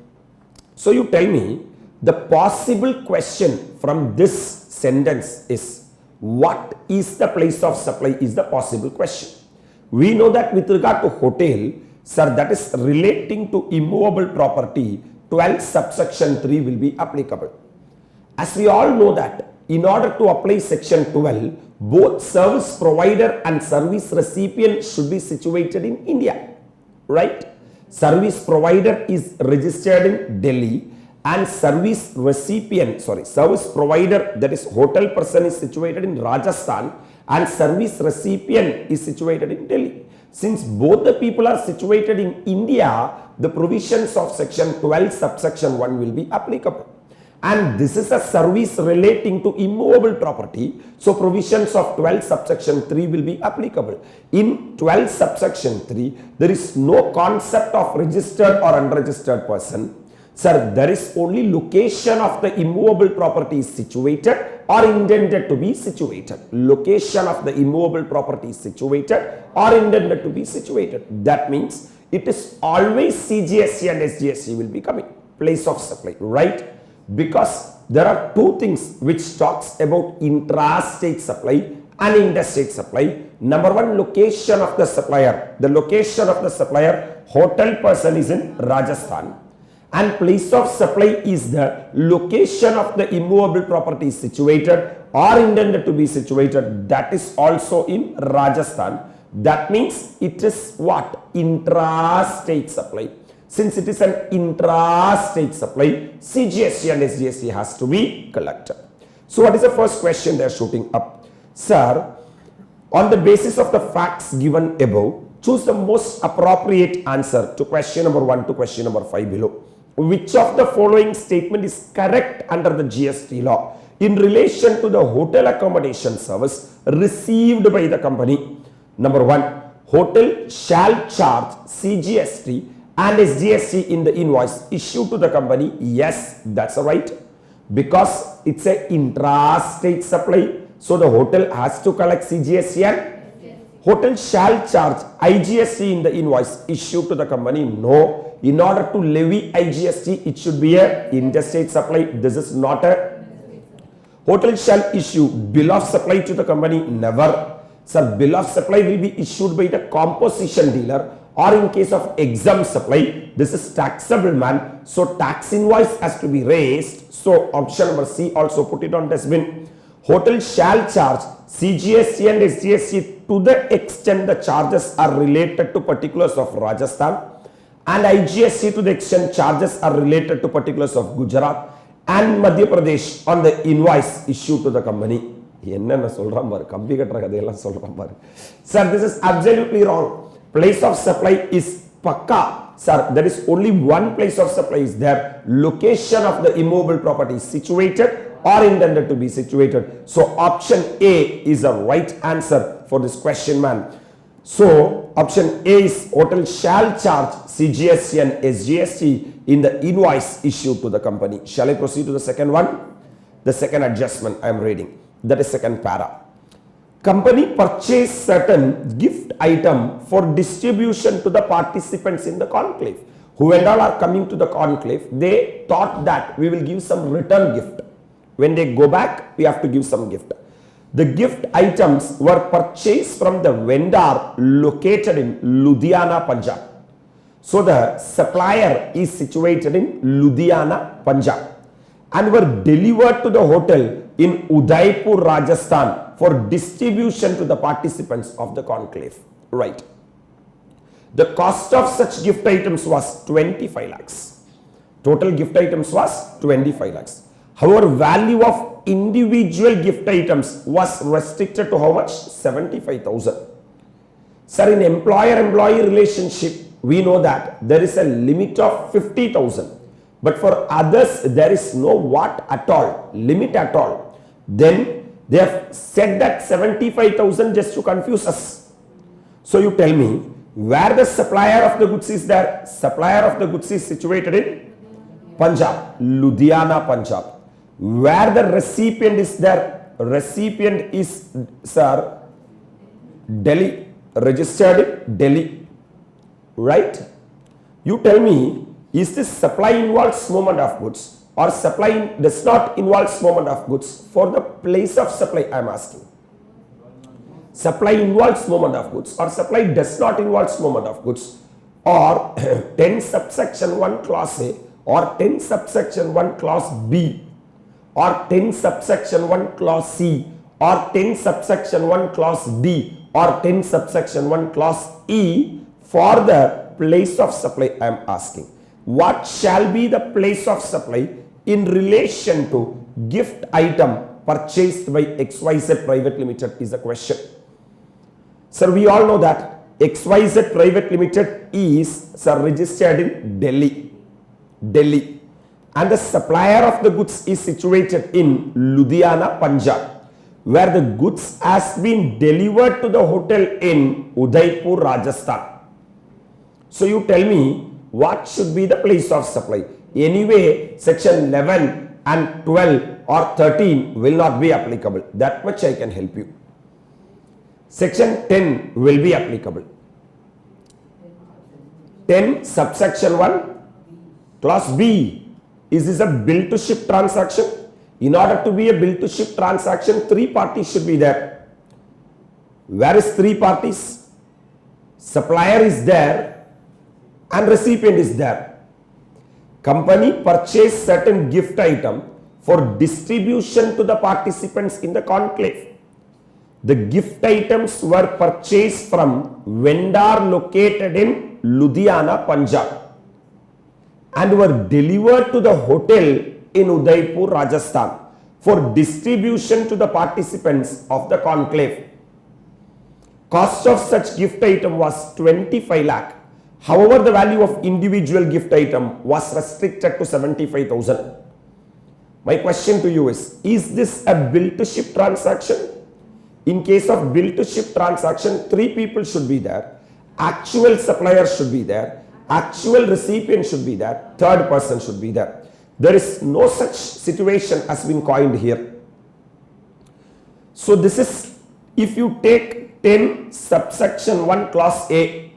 So you tell me, the possible question from this sentence is, what is the place of supply is the possible question. We know that with regard to hotel, sir, that is relating to immovable property, 12 subsection 3 will be applicable. As we all know that, in order to apply section 12, both service provider and service recipient should be situated in India, right? Service provider is registered in Delhi and service provider, that is hotel person, is situated in Rajasthan and service recipient is situated in Delhi. Since both the people are situated in India, the provisions of section 12 subsection 1 will be applicable. And this is a service relating to immovable property. So provisions of 12 subsection 3 will be applicable. In 12 subsection 3, there is no concept of registered or unregistered person. Sir, there is only location of the immovable property is situated or intended to be situated. Location of the immovable property is situated or intended to be situated. That means it is always CGST and SGST will be coming. Place of supply, right? Because there are two things which talks about intrastate supply and interstate supply. Number one, location of the supplier. The location of the supplier, hotel person is in Rajasthan. And place of supply is the location of the immovable property situated or intended to be situated. That is also in Rajasthan. That means it is what? Intrastate supply. Since it is an intrastate supply, CGST and SGST has to be collected. So what is the first question they are shooting up? Sir, on the basis of the facts given above, choose the most appropriate answer to question number 1 to question number 5 below. Which of the following statement is correct under the GST law in relation to the hotel accommodation service received by the company? Number 1, hotel shall charge CGST and SGST in the invoice issued to the company. Yes, that's right. Because it's a intrastate supply, so the hotel has to collect CGST and hotel shall charge IGST in the invoice issued to the company. No. In order to levy IGST, it should be a interstate supply. This is not a hotel shall issue bill of supply to the company. Never. Sir, bill of supply will be issued by the composition dealer, or in case of exempt supply, this is taxable man. So tax invoice has to be raised. So option number C, also put it on dustbin. Hotel shall charge CGST and SGST to the extent the charges are related to particulars of Rajasthan, and IGST to the extent charges are related to particulars of Gujarat and Madhya Pradesh on the invoice issued to the company. Sir, this is absolutely wrong. Place of supply is pakka. Sir, there is only one place of supply is there. Location of the immovable property is situated or intended to be situated. So option A is the right answer for this question, man. So option A is hotel shall charge CGST and SGST in the invoice issued to the company. Shall I proceed to the second one? The second adjustment I am reading. That is second para. Company purchased certain gift item for distribution to the participants in the conclave. Who and all are coming to the conclave, they thought that we will give some return gift. When they go back, we have to give some gift. The gift items were purchased from the vendor located in Ludhiana, Punjab. So the supplier is situated in Ludhiana, Punjab, and were delivered to the hotel in Udaipur, Rajasthan for distribution to the participants of the conclave. Right. The cost of such gift items was 25 lakhs. Total gift items was 25 lakhs. However, value of individual gift items was restricted to how much? 75,000. Sir, in employer-employee relationship, we know that there is a limit of 50,000. But for others, there is no what at all, limit at all. Then they have said that 75,000 just to confuse us. So you tell me, where the supplier of the goods is there? Supplier of the goods is situated in Punjab, Ludhiana, Punjab. Where the recipient is there? Recipient is, sir, Delhi, registered in Delhi. Right? You tell me, is this supply involves movement of goods or supply does not involve movement of goods? For the place of supply, I am asking. Supply involves movement of goods or supply does not involve movement of goods, or 10 subsection 1 clause A or 10 subsection 1 clause B or 10 subsection 1 clause C or 10 subsection 1 clause D or 10 subsection 1 clause E. For the place of supply, I am asking. What shall be the place of supply in relation to gift item purchased by XYZ Private Limited is the question. Sir, we all know that XYZ Private Limited is, sir, registered in Delhi. Delhi. And the supplier of the goods is situated in Ludhiana, Punjab, where the goods has been delivered to the hotel in Udaipur, Rajasthan. So you tell me, what should be the place of supply? Anyway, section 11 and 12 or 13 will not be applicable. That much I can help you. Section 10 will be applicable. 10 subsection 1 clause B. Is this a bill to ship transaction? In order to be a bill to ship transaction, 3 parties should be there. Where is three parties? Supplier is there and recipient is there. Company purchased certain gift item for distribution to the participants in the conclave. The gift items were purchased from vendor located in Ludhiana, Punjab, and were delivered to the hotel in Udaipur, Rajasthan for distribution to the participants of the conclave. Cost of such gift item was 25 lakh. However, the value of individual gift item was restricted to 75,000. My question to you is this a bill to ship transaction? In case of bill to ship transaction, three people should be there. Actual supplier should be there. Actual recipient should be there. Third person should be there. There is no such situation has been coined here. So this is, if you take 10 subsection 1 clause A,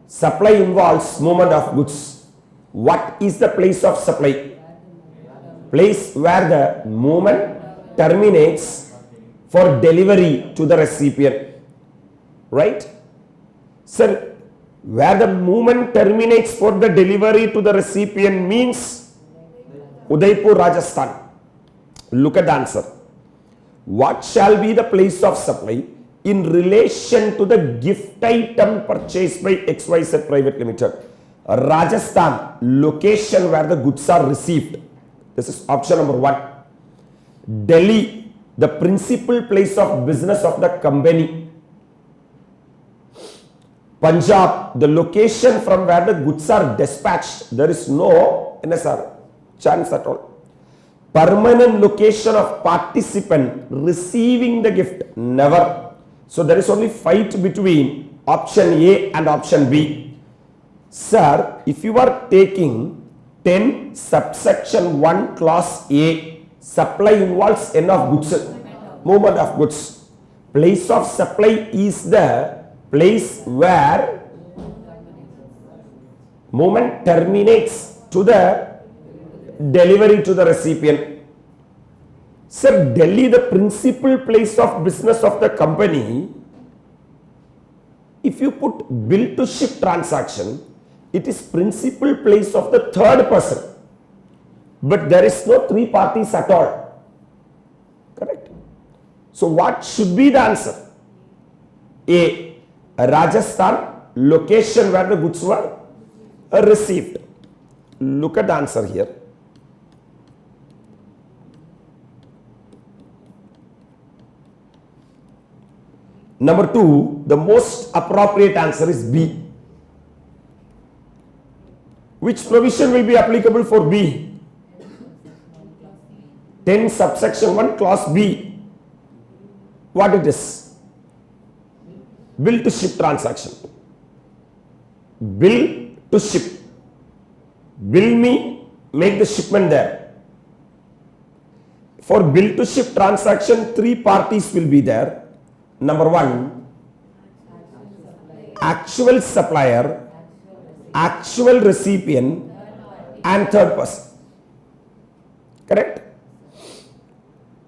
supply involves movement of goods. What is the place of supply? Place where the movement terminates for delivery to the recipient. Right? Sir, where the movement terminates for the delivery to the recipient means Udaipur, Rajasthan. Look at the answer. What shall be the place of supply in relation to the gift item purchased by XYZ Private Limited? Rajasthan, location where the goods are received. This is option number 1. Delhi, the principal place of business of the company. Punjab, the location from where the goods are dispatched. There is no NSR chance at all. Permanent location of participant receiving the gift, never. So there is only fight between option A and option B. Sir, if you are taking 10 subsection 1 clause A, supply involves N of goods, movement of goods. Place of supply is the place where movement terminates to the delivery to the recipient. Sir, Delhi, the principal place of business of the company, if you put bill to ship transaction, it is principal place of the third person. But there is no three parties at all. Correct? So what should be the answer? A. Rajasthan, location where the goods were received. Look at the answer here. Number 2, the most appropriate answer is B. Which provision will be applicable for B? 10 subsection 1 clause B. What it is? Bill to ship transaction. Bill to ship. Bill me, make the shipment there. For bill to ship transaction, three parties will be there. Number 1, actual supplier, actual recipient, and third person. Correct?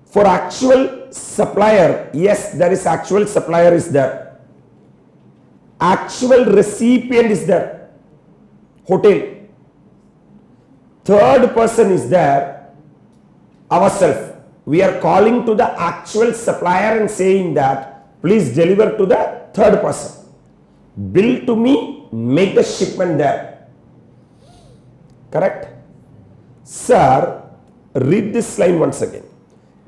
For actual supplier, yes, there is actual supplier is there. Actual recipient is there. Hotel. Third person is there. Ourselves. We are calling to the actual supplier and saying that please deliver to the third person. Bill to me, make the shipment there. Correct? Sir, read this line once again.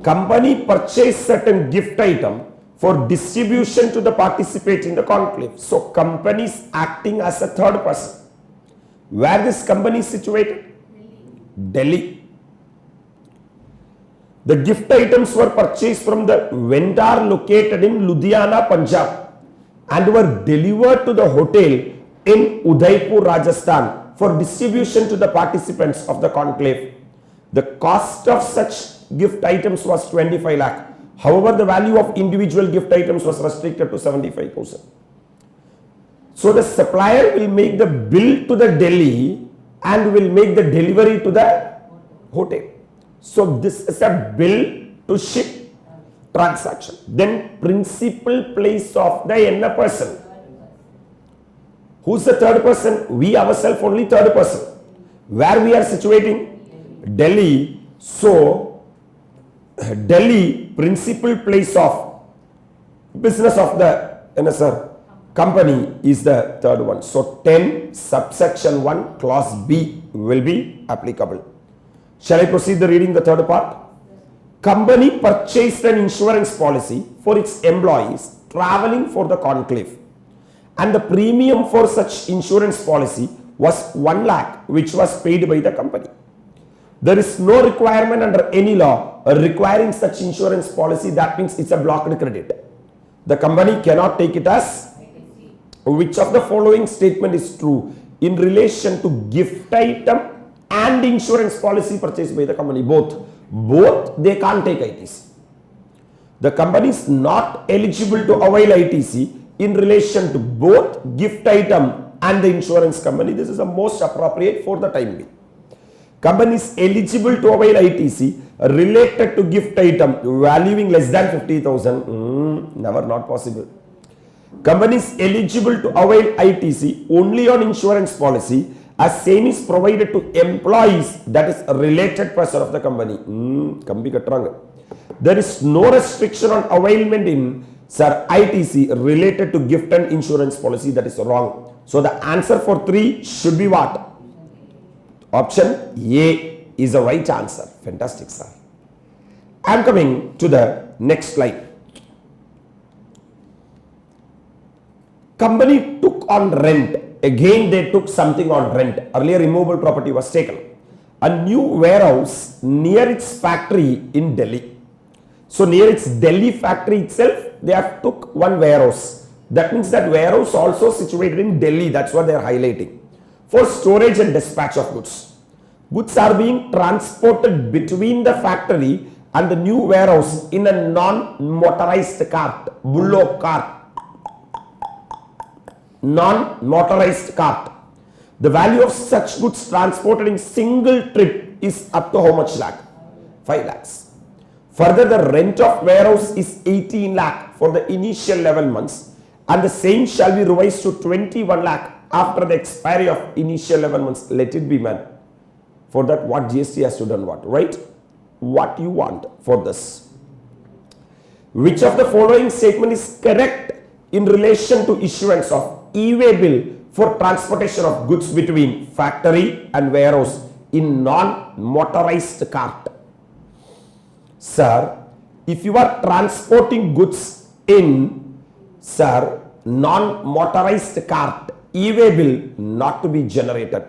Company purchased certain gift item for distribution to the participant in the conclave. So company is acting as a third person. Where this company is situated? Delhi. The gift items were purchased from the vendor located in Ludhiana, Punjab, and were delivered to the hotel in Udaipur, Rajasthan for distribution to the participants of the conclave. The cost of such gift items was 25 lakh. However, the value of individual gift items was restricted to 75,000. So the supplier will make the bill to the Delhi and will make the delivery to the hotel. So this is a bill to ship. transaction. Then principal place of the n person. Who's the third person? We ourselves only third person. Where we are situating? Delhi. So Delhi principal place of business of the company is the third one. So 10 subsection 1 clause B will be applicable. Shall I proceed the reading the third part? Company purchased an insurance policy for its employees traveling for the conclave, and the premium for such insurance policy was 1 lakh, which was paid by the company. There is no requirement under any law requiring such insurance policy. That means it's a blocked credit. The company cannot take it as which of the following statement is true in relation to gift item and insurance policy purchased by the company. Both they can't take ITC. The company is not eligible to avail ITC in relation to both gift item and the insurance company. This is the most appropriate for the time being. Company is eligible to avail ITC related to gift item valuing less than 50,000. Never, not possible. Company is eligible to avail ITC only on insurance policy as same is provided to employees, that is a related person of the company. There is no restriction on availment in ITC related to gift and insurance policy. That is wrong. So the answer for 3 should be what? Option A is the right answer. Fantastic, sir. I am coming to the next slide. Company took on rent. Again, they took something on rent. Earlier, immovable property was taken. A new warehouse near its factory in Delhi. So, near its Delhi factory itself, they have took one warehouse. That means that warehouse also situated in Delhi. That's what they are highlighting. For storage and dispatch of goods. Goods are being transported between the factory and the new warehouse in a non-motorized cart, bullock cart. Non-motorized cart. The value of such goods transported in single trip is up to how much lakh? 5 lakhs. Further, the rent of warehouse is 18 lakh for the initial 11 months, and the same shall be revised to 21 lakh after the expiry of initial 11 months. Let it be, man. For that, what GST has to done what? Right? What you want for this? Which of the following statement is correct in relation to issuance of e-way bill for transportation of goods between factory and warehouse in non-motorized cart? Sir, if you are transporting goods in, sir, non-motorized cart, e-way bill not to be generated.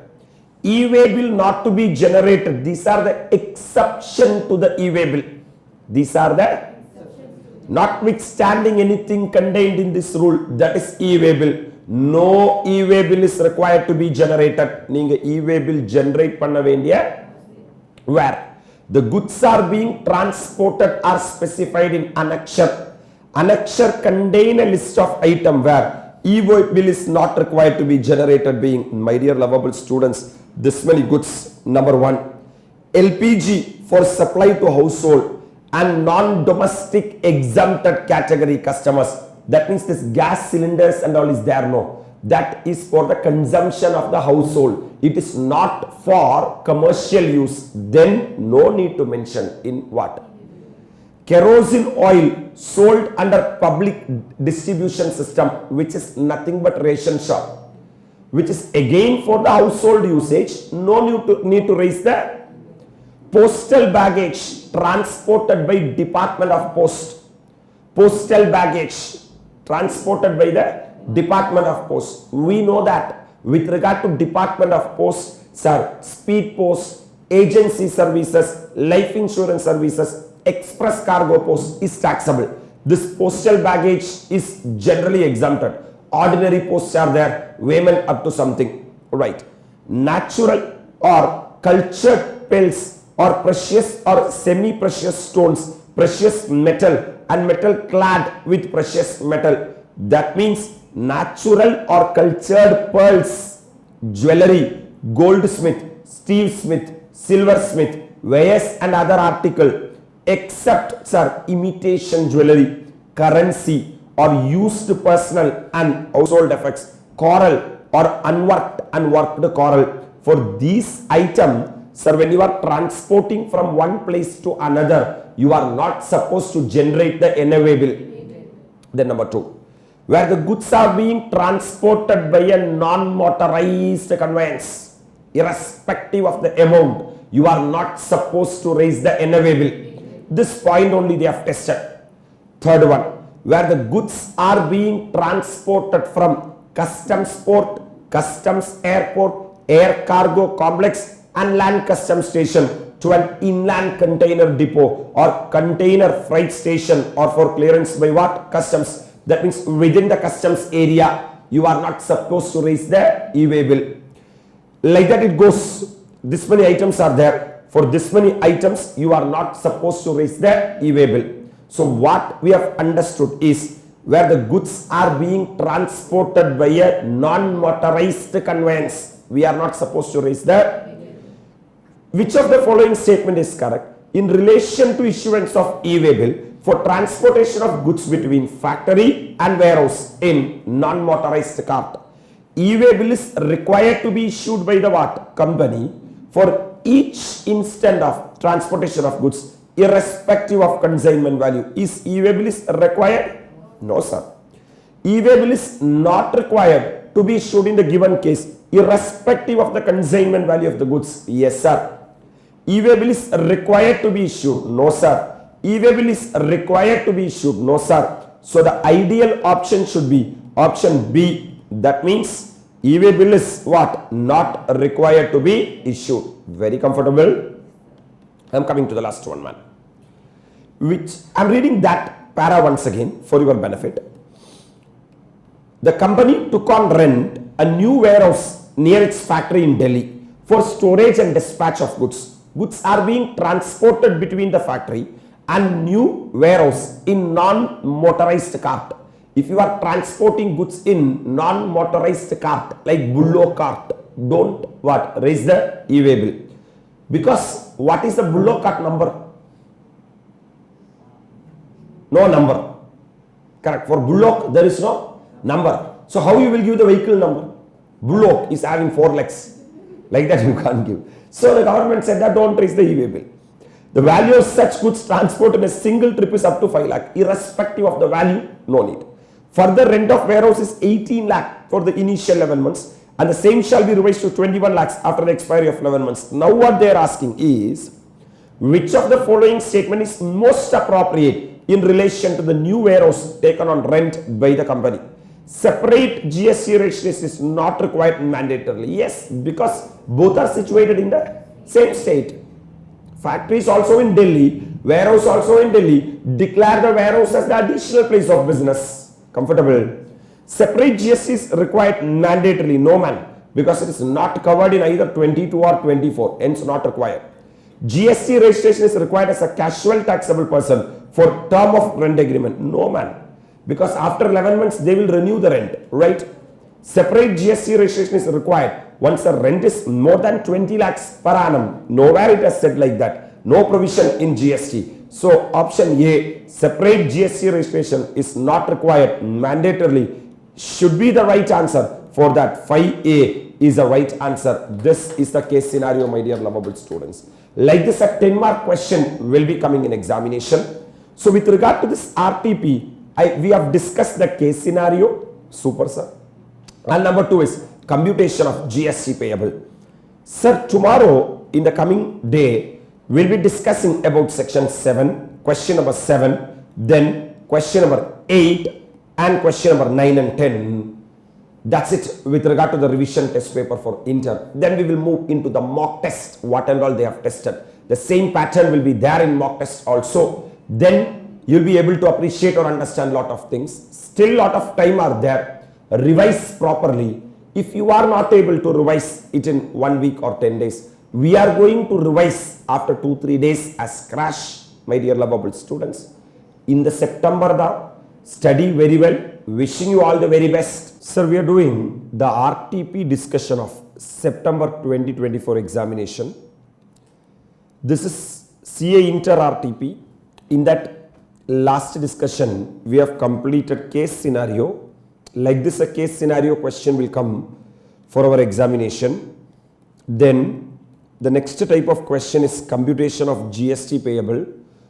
E-way bill not to be generated. These are the exception to the e-way bill. These are the notwithstanding anything contained in this rule, that is e-way bill. No e-way bill is required to be generated. Neenga e-way bill generate panna vendiya where the goods are being transported are specified in annexure. Annexure contain a list of item where e-way bill is not required to be generated, being, my dear lovable students, this many goods. Number 1, LPG for supply to household and non-domestic exempted category customers. That means this gas cylinders and all is there, no. That is for the consumption of the household. It is not for commercial use. Then no need to mention in what? Kerosene oil sold under public distribution system, which is nothing but ration shop, which is again for the household usage. No need to raise the postal baggage transported by Department of Post. Postal baggage transported by the Department of Post. We know that with regard to Department of Post, sir, speed post, agency services, life insurance services, express cargo post is taxable. This postal baggage is generally exempted. Ordinary posts are there, weighman up to something. Right. Natural or cultured pelts or precious or semi-precious stones, precious metal and metal clad with precious metal. That means natural or cultured pearls, jewelry, goldsmith, steel smith, silversmith, wares and other article except, sir, imitation jewelry, currency, or used personal and household effects, coral or unworked coral. For these items, sir, when you are transporting from one place to another, you are not supposed to generate the NAV bill. Then number 2, where the goods are being transported by a non-motorized conveyance, irrespective of the amount, you are not supposed to raise the NAV bill. This point only they have tested. Third one, where the goods are being transported from customs port, customs airport, air cargo complex and land customs station to an inland container depot or container freight station, or for clearance by what? Customs. That means within the customs area, you are not supposed to raise the e-way bill. Like that it goes. This many items are there. For this many items, you are not supposed to raise the e-way bill. So what we have understood is where the goods are being transported by a non-motorized conveyance, we are not supposed to raise the. Which of the following statement is correct? In relation to issuance of e-way bill for transportation of goods between factory and warehouse in non-motorized cart, e-way bill is required to be issued by the what? Company for each instant of transportation of goods irrespective of consignment value. Is e-way bill is required? No, sir. E-way bill is not required to be issued in the given case irrespective of the consignment value of the goods. Yes, sir. E-way bill is required to be issued. No, sir. E-way bill is required to be issued. No, sir. So the ideal option should be option B. That means e-way bill is what? Not required to be issued. Very comfortable. I am coming to the last one, man. Which I am reading that para once again for your benefit. The company took on rent a new warehouse near its factory in Delhi for storage and dispatch of goods. Goods are being transported between the factory and new warehouse in non-motorized cart. If you are transporting goods in non-motorized cart like bullock cart, don't what? Raise the e-way bill. Because what is the bullock cart number? No number. Correct. For bullock there is no number. So how you will give the vehicle number? Bullock is having 4 legs. Like that you can't give. So the government said that don't raise the e-way bill. The value of such goods transported in a single trip is up to 5 lakh. Irrespective of the value, no need. Further rent of warehouse is 18 lakh for the initial 11 months and the same shall be revised to 21 lakhs after the expiry of 11 months. Now what they are asking is, which of the following statement is most appropriate in relation to the new warehouse taken on rent by the company? Separate GST registration is not required mandatorily. Yes, because both are situated in the same state. Factory is also in Delhi, warehouse also in Delhi. Declare the warehouse as the additional place of business. Comfortable. Separate GST is required mandatorily. No, man, because it is not covered in either 22 or 24, hence not required. GST registration is required as a casual taxable person for term of rent agreement. No, man, because after 11 months they will renew the rent, right? Separate GST registration is required once the rent is more than 20 lakhs per annum. Nowhere it has said like that. No provision in GST. So option A, separate GST registration is not required mandatorily, should be the right answer. For that 5A is the right answer. This is the case scenario, my dear lovable students. Like this, a 10-mark question will be coming in examination. So with regard to this RTP, we have discussed the case scenario. Super, sir. And number 2 is computation of GST payable. Sir, tomorrow in the coming day, we'll be discussing about section 7, question number 7, then question number 8 and question number 9 and 10. That's it with regard to the revision test paper for inter. Then we will move into the mock test, what and all they have tested. The same pattern will be there in mock test also. Then you'll be able to appreciate or understand lot of things. Still lot of time are there. Revise properly. If you are not able to revise it in 1 week or 10 days, we are going to revise after 2-3 days as crash, my dear lovable students. In the September, study very well. Wishing you all the very best. Sir, we are doing the RTP discussion of September 2024 examination. This is CA Inter RTP in that last discussion we have completed case scenario. Like this, a case scenario question will come for our examination. Then the next type of question is computation of GST payable.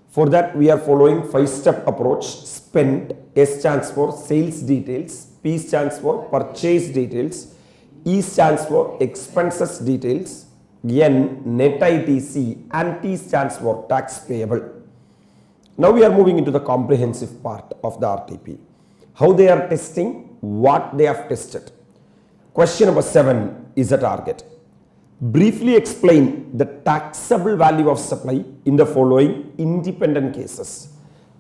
For that we are following 5-step approach. Spend, S stands for sales details, P stands for purchase details, E stands for expenses details, N net ITC, and T stands for tax payable. Now we are moving into the comprehensive part of the RTP. How they are testing, what they have tested. Question number 7 is a target. Briefly explain the taxable value of supply in the following independent cases.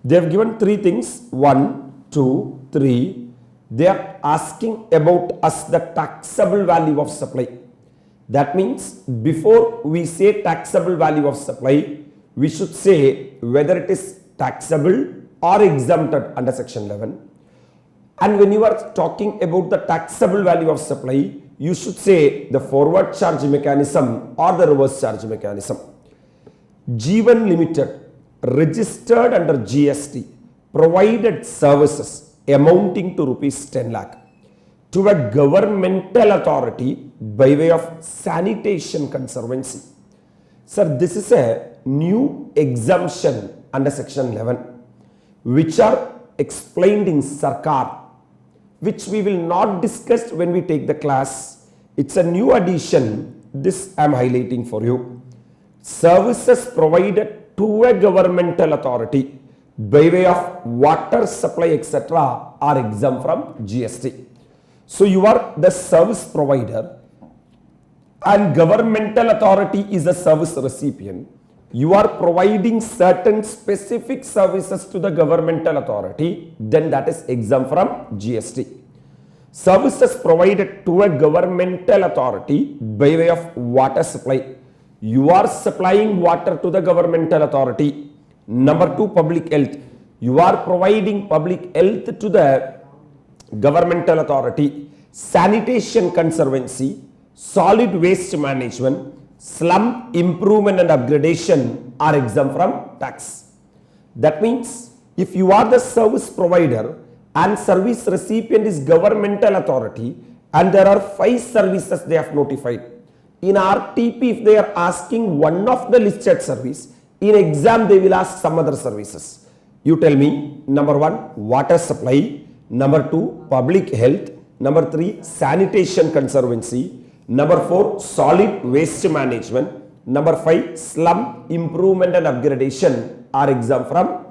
They have given 3 things, 1, 2, 3. They are asking about us the taxable value of supply. That means before we say taxable value of supply, we should say whether it is taxable or exempted under section 11. And when you are talking about the taxable value of supply, you should say the forward charge mechanism or the reverse charge mechanism. G1 Limited registered under GST provided services amounting to rupees 10 lakh to a governmental authority by way of sanitation conservancy. Sir, this is a new exemption under section 11 which are explained in Sarkar, which we will not discuss when we take the class. It's a new addition. This I am highlighting for you. Services provided to a governmental authority by way of water supply etc. are exempt from GST. So you are the service provider and governmental authority is the service recipient. You are providing certain specific services to the governmental authority, then that is exempt from GST. Services provided to a governmental authority by way of water supply. You are supplying water to the governmental authority. Number 2, public health. You are providing public health to the governmental authority. Sanitation conservancy, solid waste management, slum improvement and upgradation are exempt from tax. That means if you are the service provider and service recipient is governmental authority and there are 5 services they have notified. In RTP, if they are asking one of the listed service, in exam they will ask some other services. You tell me, number 1, water supply, number 2, public health, number 3, sanitation conservancy, number 4, solid waste management, number 5, slum improvement and upgradation are exempt from.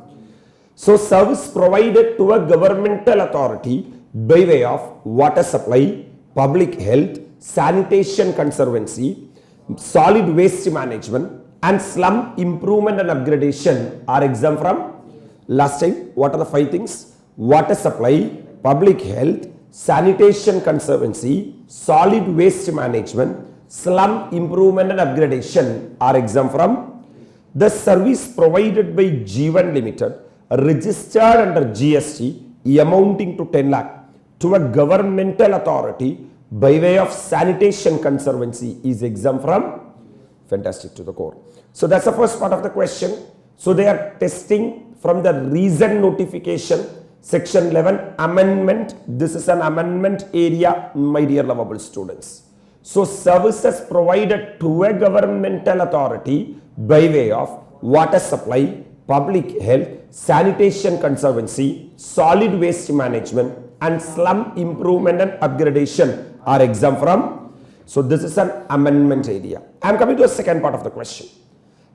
So service provided to a governmental authority by way of water supply, public health, sanitation conservancy, solid waste management and slum improvement and upgradation are exempt from. Last time, what are the 5 things? Water supply, public health, sanitation conservancy, solid waste management, slum improvement and upgradation are exempt from. The service provided by G1 Limited registered under GST amounting to 10 lakh to a governmental authority by way of sanitation conservancy is exempt from. Fantastic to the core. So that's the first part of the question. So they are testing from the recent notification, section 11 amendment. This is an amendment area, my dear lovable students. So services provided to a governmental authority by way of water supply, public health, sanitation conservancy, solid waste management and slum improvement and upgradation are exempt from. So this is an amendment area. I am coming to the second part of the question.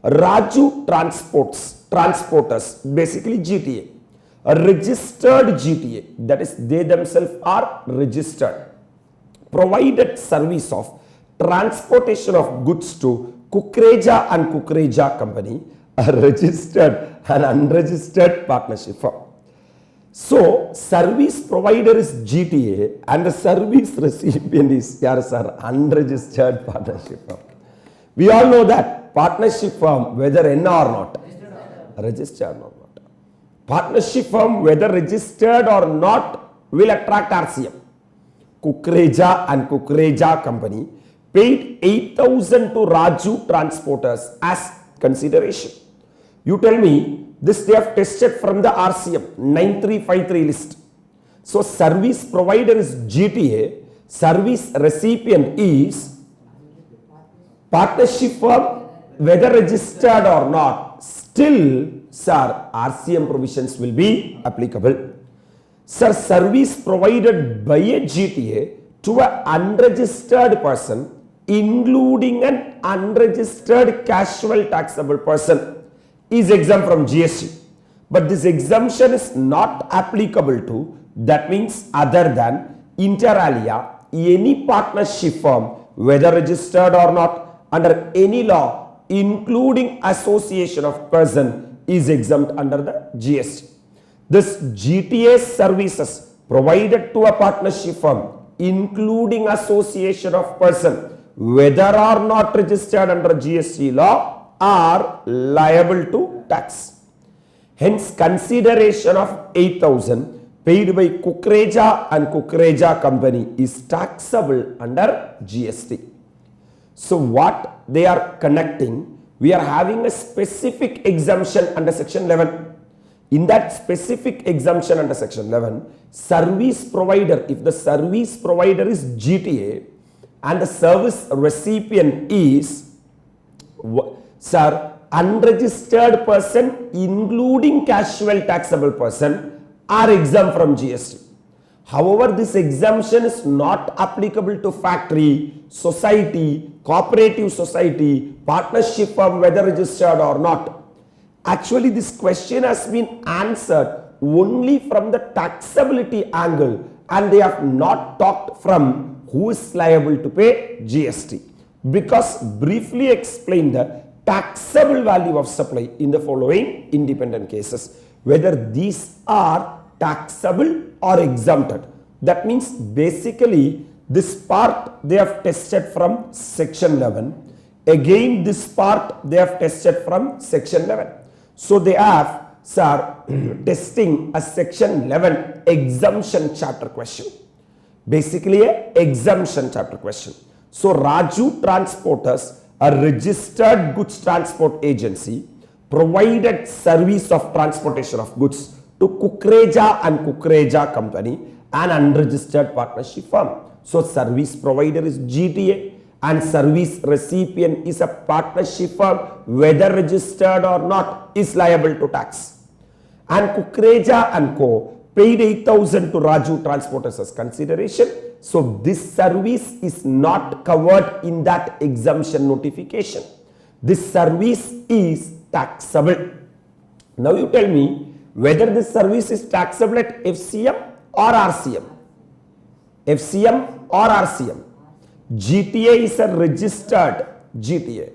Raju transporters, basically GTA, a registered GTA, that is they themselves are registered, provided service of transportation of goods to Kukreja and Kukreja company, a registered and unregistered partnership firm. So service provider is GTA and the service recipient is unregistered partnership firm. We all know that partnership firm, whether N or not, registered or not. Partnership firm, whether registered or not, will attract RCM. Kukreja and Kukreja company paid 8,000 to Raju transporters as consideration. You tell me, this they have tested from the RCM 9353 list. So service provider is GTA, service recipient is partnership firm, whether registered or not, still, sir, RCM provisions will be applicable. Sir, service provided by a GTA to an unregistered person, including an unregistered casual taxable person, is exempt from GST. But this exemption is not applicable to, that means other than, inter alia, any partnership firm, whether registered or not, under any law, including association of person, is exempt under the GST. This GTA services provided to a partnership firm, including association of person, whether or not registered under GST law, are liable to tax. Hence, consideration of 8,000 paid by Kukreja and Kukreja company is taxable under GST. So what they are connecting, we are having a specific exemption under section 11. In that specific exemption under section 11, service provider, if the service provider is GTA and the service recipient is, sir, unregistered person, including casual taxable person, are exempt from GST. However, this exemption is not applicable to factory, society, cooperative society, partnership firm, whether registered or not. Actually, this question has been answered only from the taxability angle, and they have not talked from who is liable to pay GST. Because briefly explain the taxable value of supply in the following independent cases, whether these are taxable or exempted. That means basically this part they have tested from section 11. Again, this part they have tested from section 11. So they have, sir, testing a section 11 exemption chapter question. Basically a exemption chapter question. So Raju Transporters, a registered goods transport agency, provided service of transportation of goods to Kukreja and Kukreja company, an unregistered partnership firm. So service provider is GTA and service recipient is a partnership firm, whether registered or not, is liable to tax. And Kukreja and Co. paid 8,000 to Raju Transporters as consideration. So this service is not covered in that exemption notification. This service is taxable. Now you tell me whether this service is taxable at FCM or RCM. FCM or RCM. GTA is a registered GTA.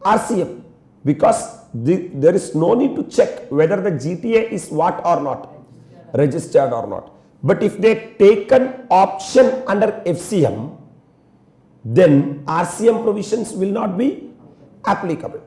RCM, because there is no need to check whether the GTA is what or not, registered or not. But if they take an option under FCM, then RCM provisions will not be applicable.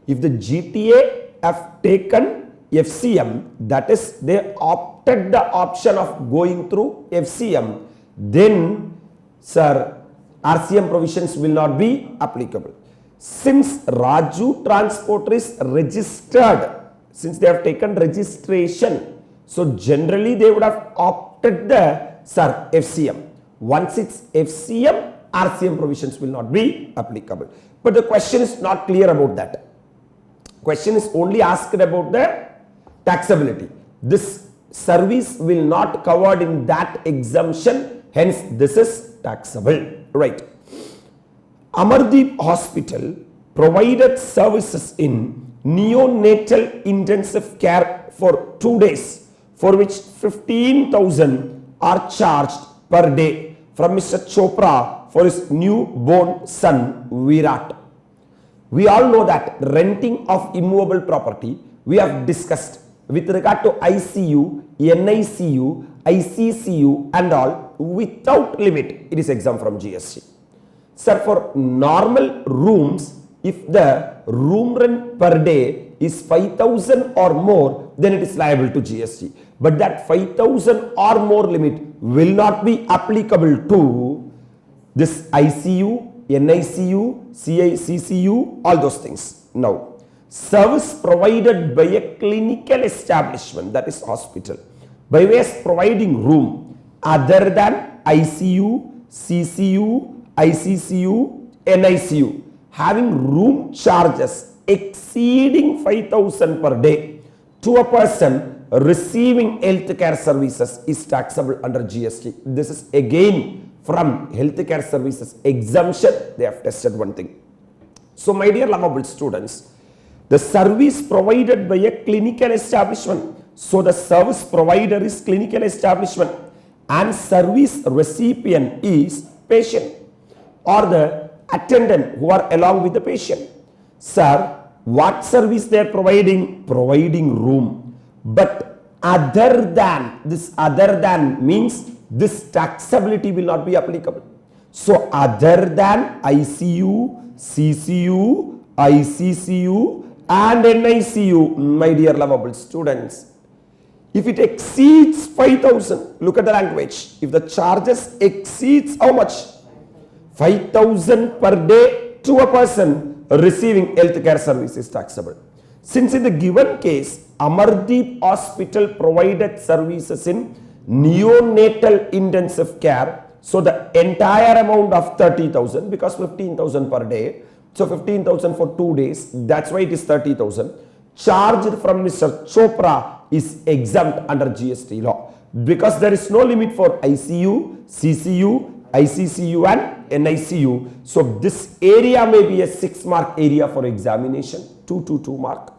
If the GTA have taken FCM, that is they opted the option of going through FCM, then, sir, RCM provisions will not be applicable. Since Raju Transporter is registered, since they have taken registration, so generally they would have opted the, sir, FCM. Once it's FCM, RCM provisions will not be applicable. But the question is not clear about that. Question is only asked about the taxability. This service will not covered in that exemption, hence this is taxable, right? Amardeep Hospital provided services in neonatal intensive care for 2 days, for which 15,000 are charged per day from Mr. Chopra for his newborn son Virat. We all know that renting of immovable property we have discussed with regard to ICU, NICU, ICCU and all, without limit it is exempt from GST. Sir, for normal rooms, if the room rent per day is 5,000 or more, then it is liable to GST. But that 5,000 or more limit will not be applicable to this ICU, NICU, CCU, all those things. Now, service provided by a clinical establishment, that is hospital, by way of providing room other than ICU, CCU, ICCU, NICU, having room charges exceeding 5,000 per day to a person receiving healthcare services is taxable under GST. This is again from healthcare services exemption. They have tested one thing. So my dear lovable students, the service provided by a clinical establishment. So the service provider is clinical establishment and service recipient is patient or the attendant who are along with the patient. Sir, what service they are providing? Providing room. But other than, this other than means this taxability will not be applicable. So other than ICU, CCU, ICCU and NICU, my dear lovable students, if it exceeds 5,000, look at the language. If the charges exceeds how much? 5,000 per day to a person receiving healthcare service is taxable. Since in the given case, Amardeep Hospital provided services in neonatal intensive care, so the entire amount of 30,000, because 15,000 per day, so 15,000 for 2 days, that's why it is 30,000, charged from Mr. Chopra is exempt under GST law, because there is no limit for ICU, CCU, ICCU and NICU. So this area may be a 6-mark area for examination, 2 mark.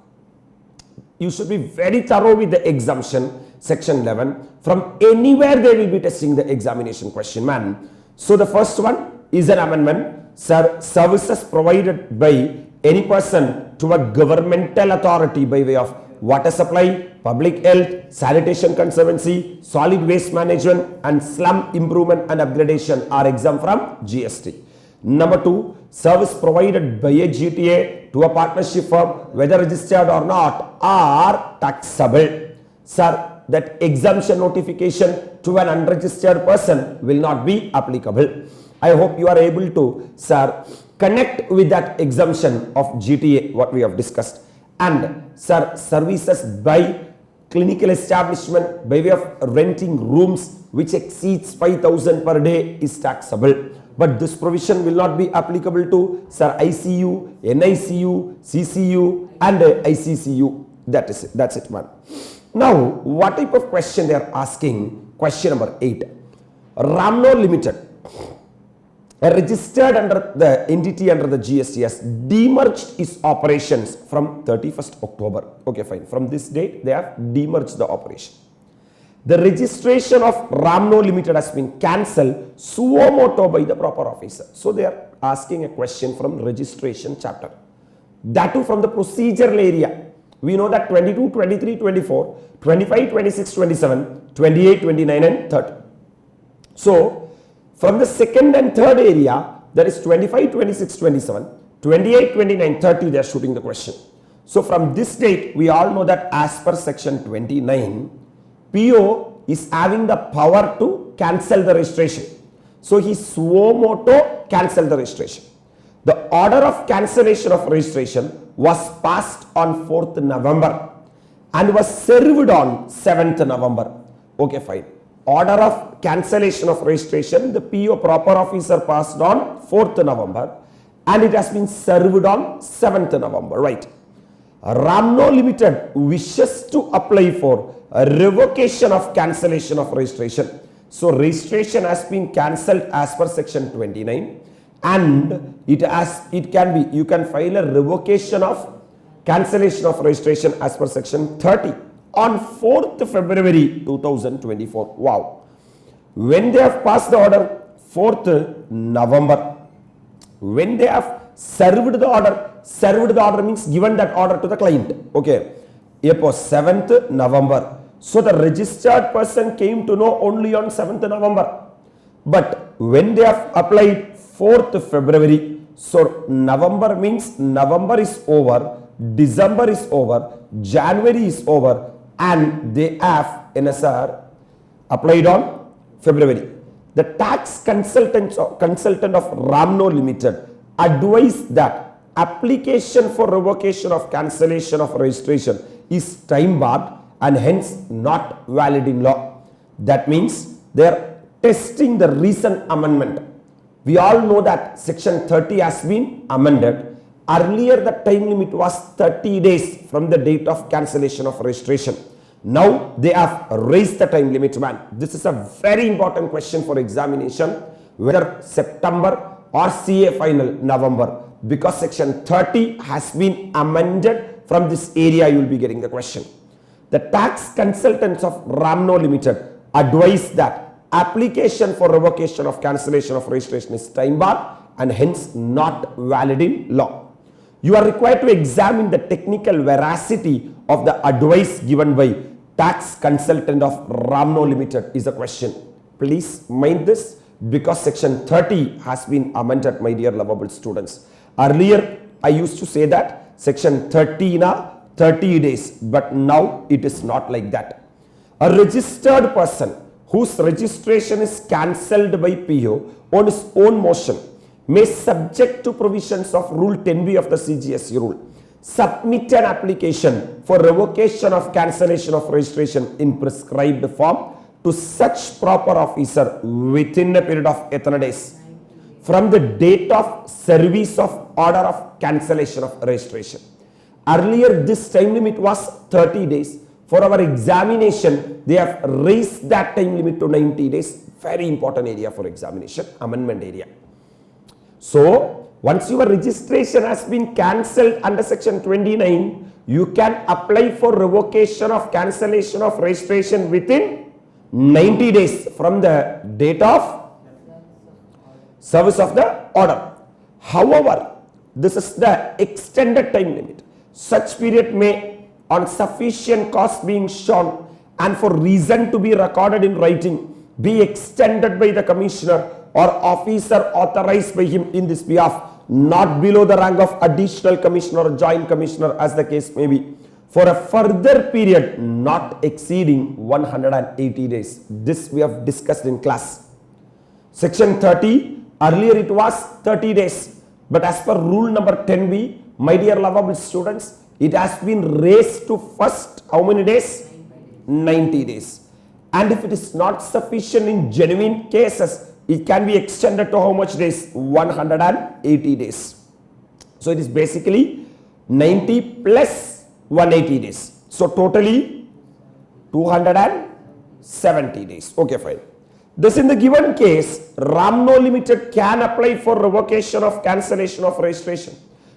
You should be very thorough with the exemption, section 11. From anywhere they will be testing the examination question, man. So the first one is an amendment. Sir, services provided by any person to a governmental authority by way of water supply, public health, sanitation conservancy, solid waste management and slum improvement and upgradation are exempt from GST. Number 2, service provided by a GTA to a partnership firm, whether registered or not, are taxable. Sir, that exemption notification to an unregistered person will not be applicable. I hope you are able to, sir, connect with that exemption of GTA, what we have discussed. And, sir, services by clinical establishment by way of renting rooms which exceeds 5,000 per day is taxable. But this provision will not be applicable to, sir, ICU, NICU, CCU and ICCU. That is it. That's it, man. Now, what type of question they are asking? Question number 8. Ramno Limited, registered under the entity under the GST, has demerged its operations from 31st October. Okay, fine. From this date, they have demerged the operation. The registration of Ramno Limited has been cancelled suo moto by the proper officer. So they are asking a question from registration chapter. That too from the procedural area. We know that 22, 23, 24, 25, 26, 27, 28, 29 and 30. So from the second and third area, that is 25, 26, 27, 28, 29, 30, they are shooting the question. So from this date, we all know that as per section 29, PO is having the power to cancel the registration. So he suo moto cancelled the registration. The order of cancellation of registration was passed on 4th November and was served on 7th November. Okay, fine. Order of cancellation of registration, the PO proper officer passed on 4th November and it has been served on 7th November, right? Ramno Limited wishes to apply for a revocation of cancellation of registration. So registration has been cancelled as per section 29 and you can file a revocation of cancellation of registration as per section 30 on 4th February 2024. Wow. When they have passed the order 4th November, when they have served the order means given that order to the client. Okay. It was 7th November. So the registered person came to know only on 7th November. But when they have applied 4th February, so November means November is over, December is over, January is over, and they have NSR applied on February. The tax consultant of Ramno Limited advised that application for revocation of cancellation of registration is time barred and hence not valid in law. That means they are testing the recent amendment. We all know that section 30 has been amended. Earlier the time limit was 30 days from the date of cancellation of registration. Now they have raised the time limit, man. This is a very important question for examination, whether September or CA final November, because section 30 has been amended. From this area you will be getting the question. The tax consultants of Ramno Limited advised that application for revocation of cancellation of registration is time barred and hence not valid in law. You are required to examine the technical veracity of the advice given by tax consultant of Ramno Limited is a question. Please mind this, because section 30 has been amended, my dear lovable students. Earlier I used to say that section 30 na 30 days, but now it is not like that. A registered person whose registration is cancelled by PO on his own motion may, subject to provisions of Rule 10B of the CGST rule, submit an application for revocation of cancellation of registration in prescribed form to such proper officer within a period of 8 days from the date of service of order of cancellation of registration. Earlier this time limit was 30 days. For our examination, they have raised that time limit to 90 days. Very important area for examination, amendment area. So, once your registration has been cancelled under section 29, you can apply for revocation of cancellation of registration within 90 days from the date of service of the order. However, this is the extended time limit. Such period may, on sufficient cause being shown and for reason to be recorded in writing, be extended by the commissioner or officer authorized by him in this behalf, not below the rank of additional commissioner or joint commissioner as the case may be, for a further period not exceeding 180 days. This we have discussed in class. Section 30, earlier it was 30 days, but as per rule number 10B, my dear lovable students, it has been raised to first how many days? 90 days. And if it is not sufficient in genuine cases, it can be extended to how much days? 180 days. So it is basically 90 plus 180 days. So totally 270 days. Okay, fine. Thus in the given case, Ramno Limited can apply for revocation of cancellation of registration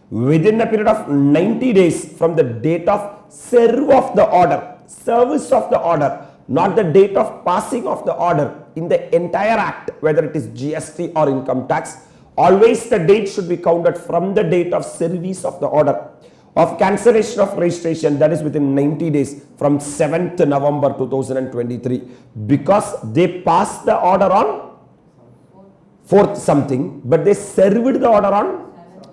within a period of 90 days from the date of serve of the order, service of the order, not the date of passing of the order in the entire act, whether it is GST or income tax. Always the date should be counted from the date of service of the order of cancellation of registration, that is within 90 days from 7th November 2023, because they passed the order on 4th something, but they served the order on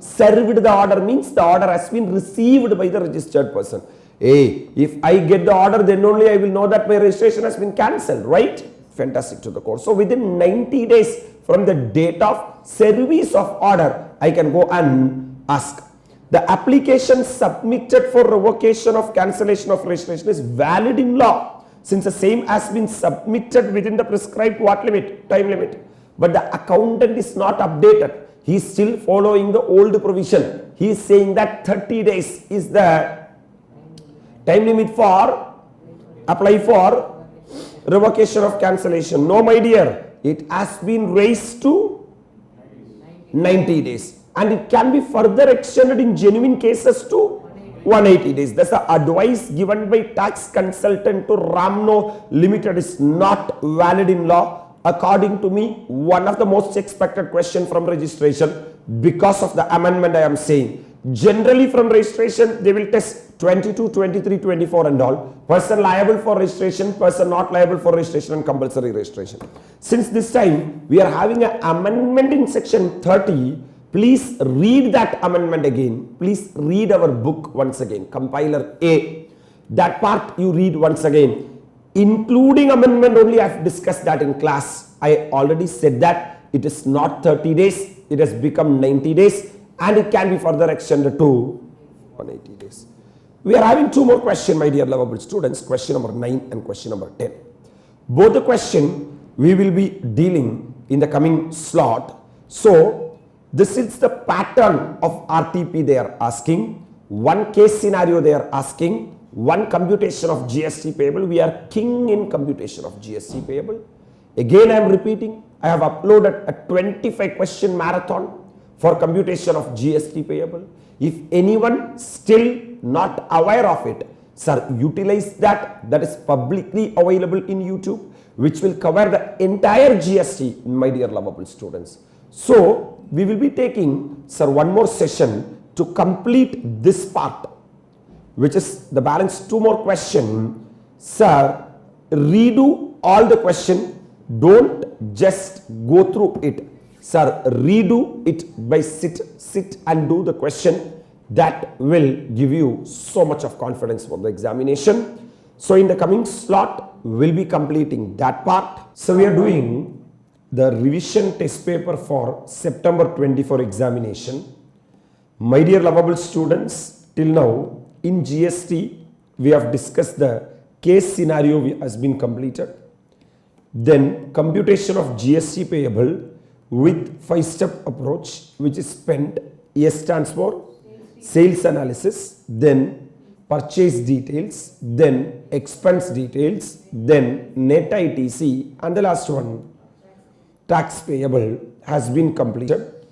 served. The order means the order has been received by the registered person. Hey, if I get the order, then only I will know that my registration has been cancelled, right? Fantastic to the court. So within 90 days from the date of service of order, I can go and ask. The application submitted for revocation of cancellation of registration is valid in law, since the same has been submitted within the prescribed what limit? Time limit. But the accountant is not updated. He is still following the old provision. He is saying that 30 days is the time limit for apply for revocation of cancellation. No, my dear, it has been raised to 90 days. And it can be further extended in genuine cases to 180 days. That's the advice given by tax consultant to Ramno Limited is not valid in law. According to me, one of the most expected question from registration, because of the amendment I am saying. Generally from registration, they will test 22, 23, 24 and all. Person liable for registration, person not liable for registration and compulsory registration. Since this time, we are having an amendment in section 30. Please read that amendment again. Please read our book once again, compiler A. That part you read once again. Including amendment only, I have discussed that in class. I already said that it is not 30 days, it has become 90 days. and it can be further extended to 180 days. We are having two more questions, my dear lovable students, question number 9 and question number 10. Both the question we will be dealing in the coming slot. So this is the pattern of RTP they are asking, one case scenario they are asking, one computation of GST payable. We are king in computation of GST payable. Again I am repeating, I have uploaded a 25 question marathon for computation of GST payable. If anyone still not aware of it, sir, utilize that. That is publicly available in YouTube, which will cover the entire GST, my dear lovable students. So we will be taking, sir, one more session to complete this part, which is the balance two more question. Sir, redo all the question. Don't just go through it. Sir, redo it by sit and do the question. That will give you so much of confidence for the examination. So in the coming slot, we'll be completing that part. So we are doing the revision test paper for September 24 examination. My dear lovable students, till now in GST, we have discussed the case scenario has been completed. Then computation of GST payable with 5-step approach, which is spent. S stands for sales analysis, then purchase details, then expense details, then net ITC, and the last one, tax payable, has been completed.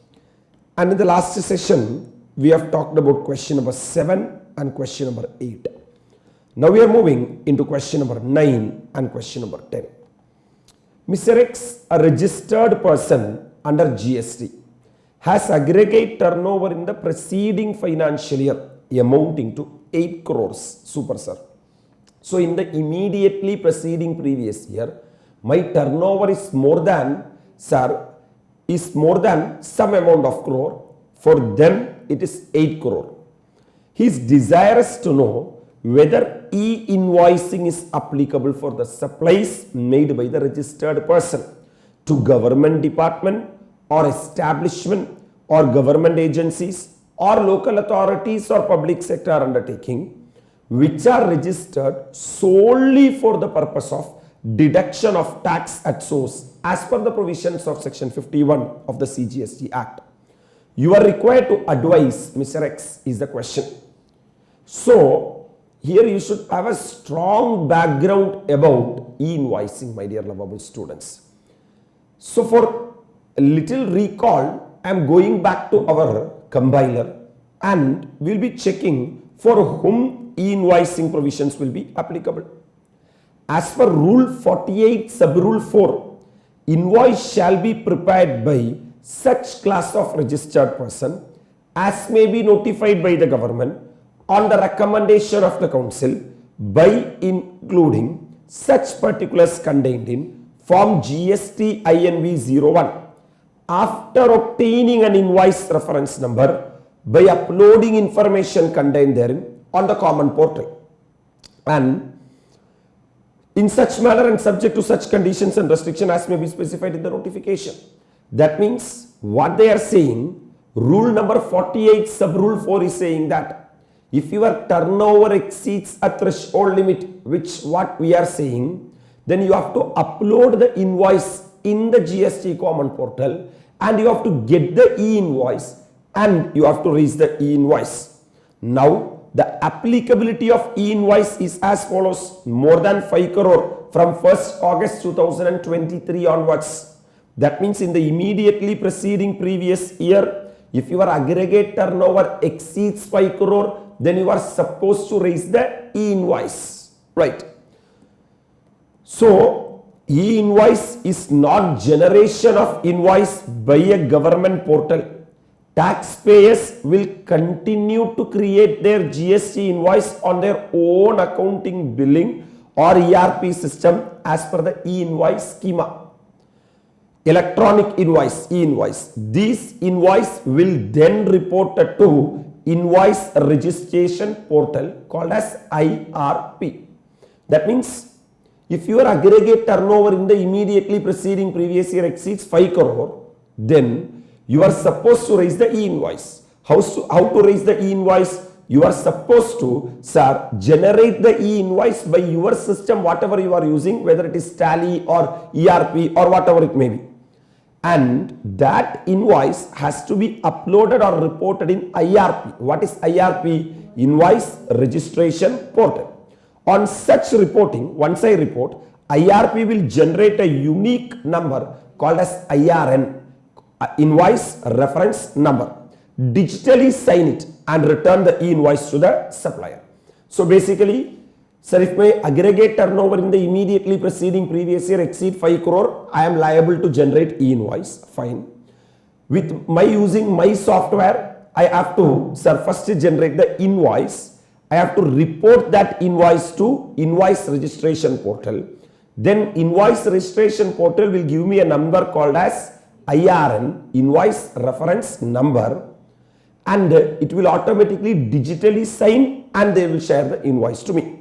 And in the last session, we have talked about question number 7 and question number 8. Now we are moving into question number 9 and question number 10. Mr. X, a registered person under GST, has aggregate turnover in the preceding financial year amounting to 8 crores. Super, sir. So in the immediately preceding previous year, my turnover is more than, sir, is more than some amount of crore. For them, it is 8 crore. He is desirous to know whether e-invoicing is applicable for the supplies made by the registered person to government department or establishment or government agencies or local authorities or public sector undertaking, which are registered solely for the purpose of deduction of tax at source as per the provisions of section 51 of the CGST Act. You are required to advise Mr. X is the question. So here you should have a strong background about e-invoicing, my dear lovable students. So for a little recall, I am going back to our compiler and we will be checking for whom e-invoicing provisions will be applicable. As per Rule 48 Sub Rule 4, invoice shall be prepared by such class of registered person as may be notified by the government on the recommendation of the council by including such particulars contained in Form GST INV 01 after obtaining an invoice reference number by uploading information contained therein on the common portal, and in such manner and subject to such conditions and restrictions as may be specified in the notification. That means what they are saying, rule number 48 sub rule 4 is saying that if your turnover exceeds a threshold limit, which what we are saying, then you have to upload the invoice in the GST common portal and you have to get the e-invoice and you have to raise the e-invoice. Now the applicability of e-invoice is as follows: more than 5 crore from 1st August 2023 onwards. That means in the immediately preceding previous year, if your aggregate turnover exceeds 5 crore, then you are supposed to raise the e-invoice, right? So e-invoice is not generation of invoice by a government portal. Taxpayers will continue to create their GST invoice on their own accounting, billing or ERP system as per the e-invoice schema. Electronic invoice, e-invoice. This invoice will then report to invoice registration portal called as IRP. That means if your aggregate turnover in the immediately preceding previous year exceeds 5 crore, then you are supposed to raise the e-invoice. How to raise the e-invoice? You are supposed to, sir, generate the e-invoice by your system, whatever you are using, whether it is Tally or ERP or whatever it may be. And that invoice has to be uploaded or reported in IRP. What is IRP? Invoice Registration Portal. On such reporting, once I report, IRP will generate a unique number called as IRN, Invoice Reference Number. Digitally sign it and return the e-invoice to the supplier. So basically, sir, if my aggregate turnover in the immediately preceding previous year exceed 5 crore, I am liable to generate e-invoice. Fine. With my using my software, I have to, sir, first generate the invoice. I have to report that invoice to Invoice Registration Portal. Then Invoice Registration Portal will give me a number called as IRN, Invoice Reference Number, and it will automatically digitally sign and they will share the invoice to me.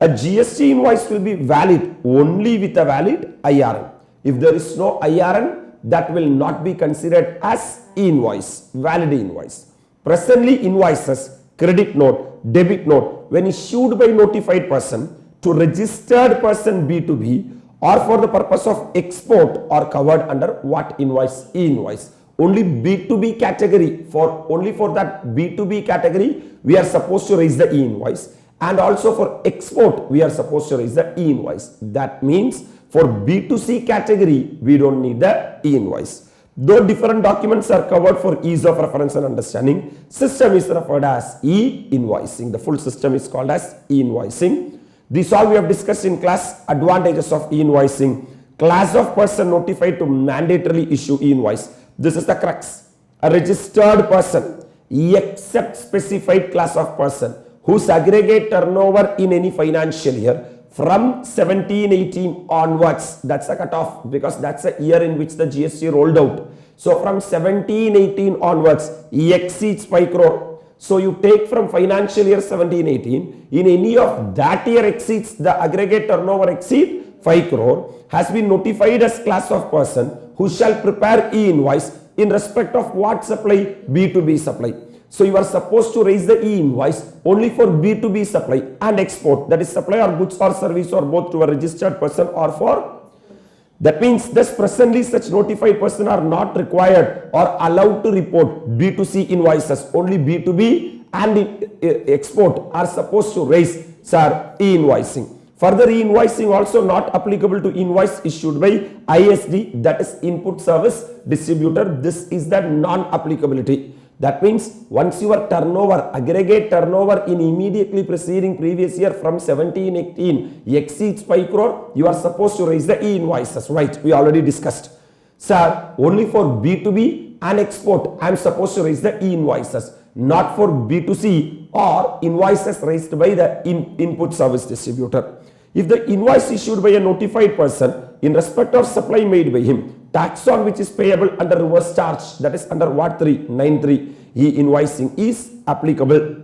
A GST invoice will be valid only with a valid IRN. If there is no IRN, that will not be considered as invoice, valid invoice. Presently, invoices, credit note, debit note, when issued by notified person to registered person B2B or for the purpose of export are covered under what invoice? E-invoice. Only B2B category, only for that B2B category, we are supposed to raise the e-invoice. And also for export, we are supposed to raise the e-invoice. That means for B2C category, we don't need the e-invoice. Though different documents are covered for ease of reference and understanding, system is referred as e-invoicing. The full system is called as e-invoicing. This all we have discussed in class. Advantages of e-invoicing. Class of person notified to mandatorily issue e-invoice. This is the crux. A registered person, except specified class of person, whose aggregate turnover in any financial year from 17-18 onwards, that's a cutoff because that's a year in which the GST rolled out. So from 17-18 onwards, exceeds 5 crore. So you take from financial year 17-18, in any of that year exceeds, the aggregate turnover exceed 5 crore, has been notified as class of person who shall prepare e-invoice in respect of what supply? B2B supply. So you are supposed to raise the e-invoice only for B2B supply and export, that is supply or goods or service or both to a registered person or for. That means thus presently such notified person are not required or allowed to report B2C invoices. Only B2B and export are supposed to raise, sir, e-invoicing. Further, e-invoicing also not applicable to invoice issued by ISD, that is Input Service Distributor. This is the non-applicability. That means once your turnover, aggregate turnover in immediately preceding previous year from 17-18 exceeds 5 crore, you are supposed to raise the e-invoices, right? We already discussed. Sir, only for B2B and export, I am supposed to raise the e-invoices, not for B2C or invoices raised by the Input Service Distributor. If the invoice issued by a notified person in respect of supply made by him, tax on which is payable under reverse charge, that is under what 393, e-invoicing is applicable.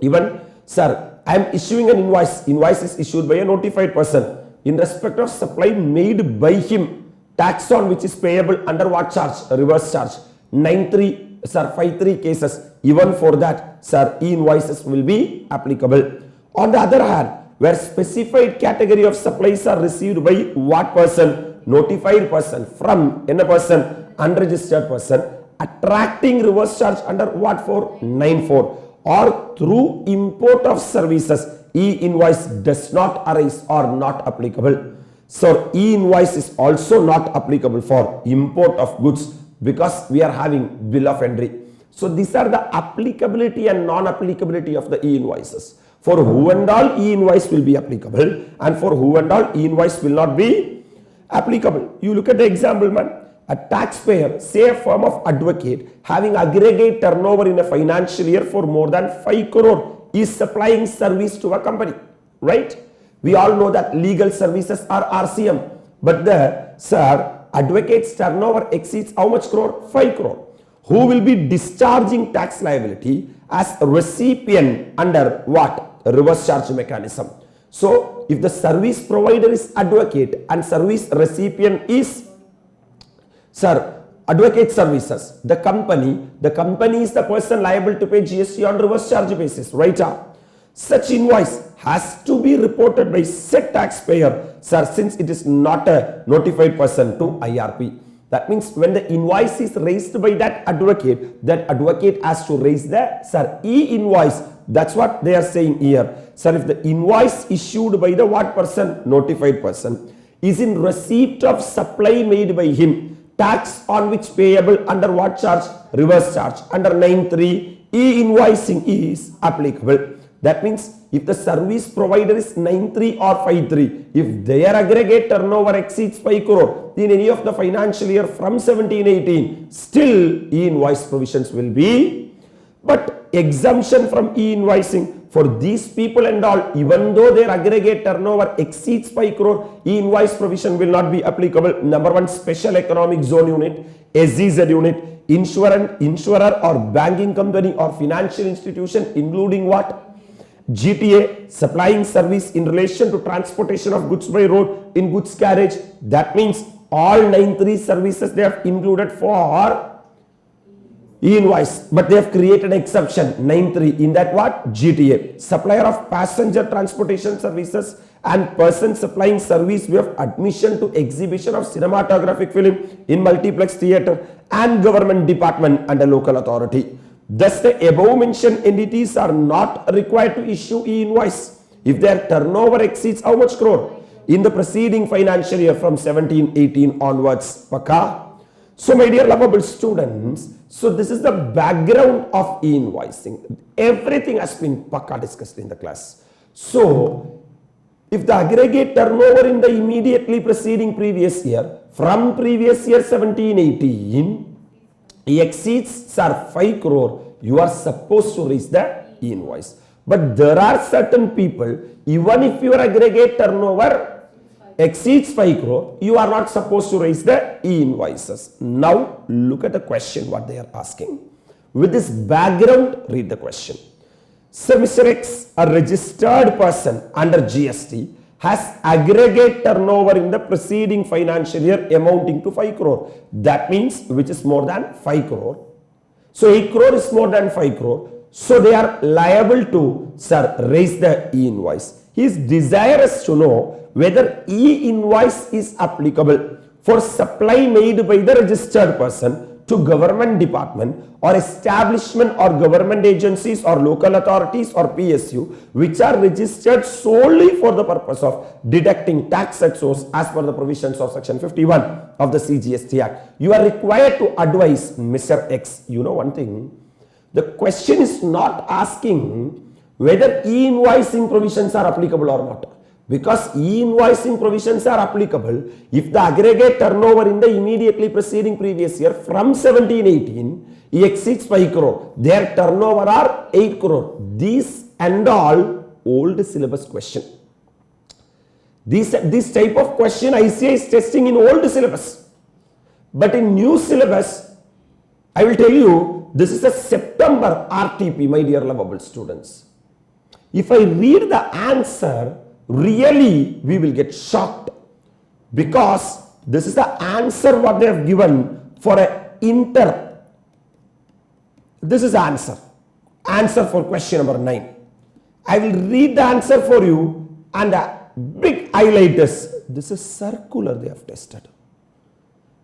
Even, sir, I am issuing an invoice. Invoice is issued by a notified person in respect of supply made by him, tax on which is payable under what charge? Reverse charge. 93, sir, 53 cases. Even for that, sir, e-invoices will be applicable. On the other hand, where specified category of supplies are received by what person? Notified person from a person, unregistered person, attracting reverse charge under what 494 or through import of services, e-invoice does not arise or not applicable. So e-invoice is also not applicable for import of goods because we are having bill of entry. So these are the applicability and non-applicability of the e-invoices. For who and all, e-invoice will be applicable, and for who and all, e-invoice will not be applicable. You look at the example, man. A taxpayer, say a firm of advocate having aggregate turnover in a financial year for more than 5 crore is supplying service to a company, right? We all know that legal services are RCM, but the, sir, advocate's turnover exceeds how much crore? 5 crore. Who will be discharging tax liability as a recipient under what? Reverse charge mechanism. So, if the service provider is advocate and service recipient is, sir, advocate services, the company is the person liable to pay GST on reverse charge basis, right? Such invoice has to be reported by said taxpayer, sir, since it is not a notified person to IRP. That means when the invoice is raised by that advocate has to raise the, sir, e-invoice. That's what they are saying here. Sir, if the invoice issued by the what person? Notified person is in receipt of supply made by him, tax on which payable under what charge? Reverse charge. Under 9.3, e-invoicing is applicable. That means if the service provider is 9.3 or 5.3, if their aggregate turnover exceeds 5 crore in any of the financial year from 17-18, still e-invoice provisions will be. But exemption from e-invoicing for these people and all, even though their aggregate turnover exceeds 5 crore, e-invoice provision will not be applicable. Number one, special economic zone unit, SEZ unit, insurer or banking company or financial institution, including what? GTA, supplying service in relation to transportation of goods by road in goods carriage. That means all 9.3 services they have included for e-invoice, but they have created an exception, 9.3, in that what? GTA. Supplier of passenger transportation services and person supplying service with admission to exhibition of cinematographic film in multiplex theatre and government department and a local authority. Thus, the above mentioned entities are not required to issue e-invoice if their turnover exceeds how much crore? In the preceding financial year from 17-18 onwards. Paka? So, my dear lovable students, so this is the background of e-invoicing. Everything has been paka discussed in the class. So, if the aggregate turnover in the immediately preceding previous year from previous year 17-18 exceeds 5 crore, you are supposed to raise the e-invoice. But there are certain people, even if your aggregate turnover exceeds 5 crore, you are not supposed to raise the e-invoices. Now, look at the question what they are asking. With this background, read the question. Sir, Mr. X, a registered person under GST, has aggregate turnover in the preceding financial year amounting to 5 crore. That means which is more than 5 crore. So 8 crore is more than 5 crore. So they are liable to, sir, raise the e-invoice. He is desirous to know whether e-invoice is applicable for supply made by the registered person to government department or establishment or government agencies or local authorities or PSU which are registered solely for the purpose of deducting tax at source as per the provisions of section 51 of the CGST Act. You are required to advise Mr. X. You know one thing, the question is not asking whether e-invoicing provisions are applicable or not. Because e-invoicing provisions are applicable if the aggregate turnover in the immediately preceding previous year from 17-18 exceeds 5 crore. Their turnover are 8 crore. These and all old syllabus question. This type of question ICA is testing in old syllabus. But in new syllabus, I will tell you, this is a September RTP, my dear lovable students. If I read the answer, really we will get shocked, because this is the answer what they have given for a inter. This is the answer for question number 9. I will read the answer for you, and a big highlight is this is circular they have tested.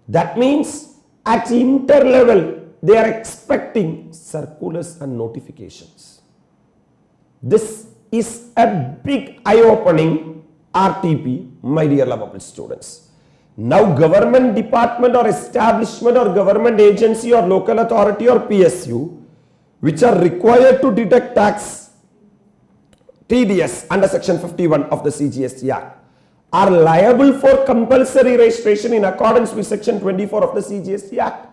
That means at inter level they are expecting circulars and notifications. This is a big eye-opening RTP, my dear lovable students. Now government department or establishment or government agency or local authority or PSU which are required to deduct tax TDS under section 51 of the CGST Act are liable for compulsory registration in accordance with section 24 of the CGST Act.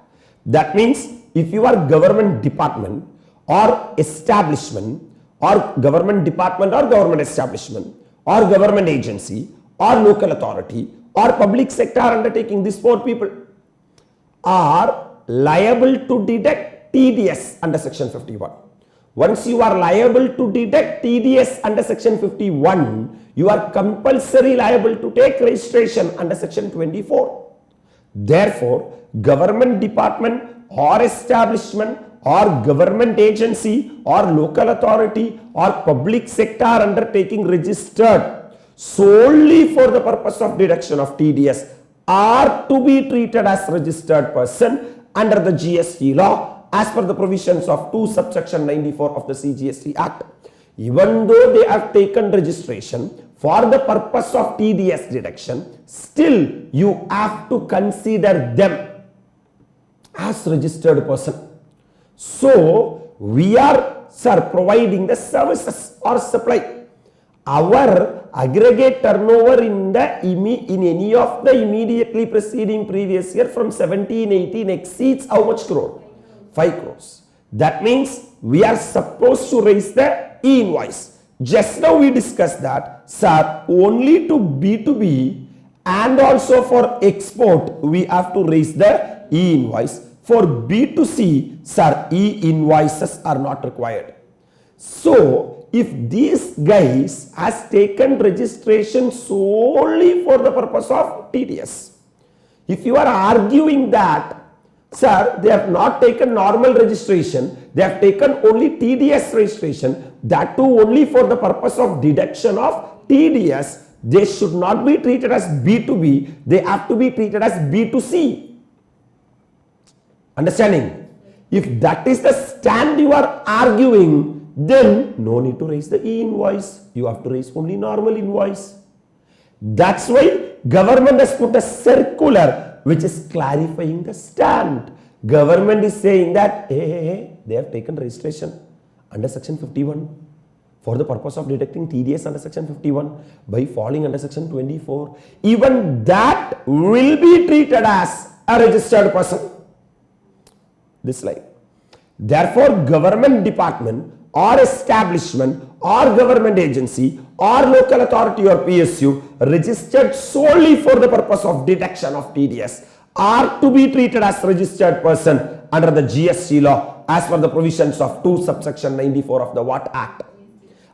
That means if you are government department or establishment or government department or government establishment or government agency or local authority or public sector undertaking, these 4 people are liable to deduct TDS under section 51. Once you are liable to deduct TDS under section 51, you are compulsory liable to take registration under section 24. Therefore, government department or establishment or government agency or local authority or public sector undertaking registered solely for the purpose of deduction of TDS are to be treated as registered person under the GST law as per the provisions of 2 subsection 94 of the CGST Act. Even though they have taken registration for the purpose of TDS deduction, still you have to consider them as registered person. So we are, sir, providing the services or supply. Our aggregate turnover in any of the immediately preceding previous year from 17-18 exceeds how much crore? 5 crores. That means we are supposed to raise the e-invoice. Just now we discussed that, sir, only to B2B and also for export we have to raise the e-invoice. For B2C, sir, e-invoices are not required. So, if these guys has taken registration solely for the purpose of TDS, if you are arguing that, sir, they have not taken normal registration, they have taken only TDS registration, that too only for the purpose of deduction of TDS, they should not be treated as B2B, they have to be treated as B2C. Understanding? If that is the stand you are arguing, then no need to raise the e-invoice. You have to raise only normal invoice. That's why government has put a circular which is clarifying the stand. Government is saying that hey, they have taken registration under section 51 for the purpose of deducting TDS under section 51 by falling under section 24. Even that will be treated as a registered person. This slide. Therefore, government department or establishment or government agency or local authority or PSU registered solely for the purpose of deduction of TDS are to be treated as registered person under the GST law as per the provisions of 2 subsection 94 of the What Act.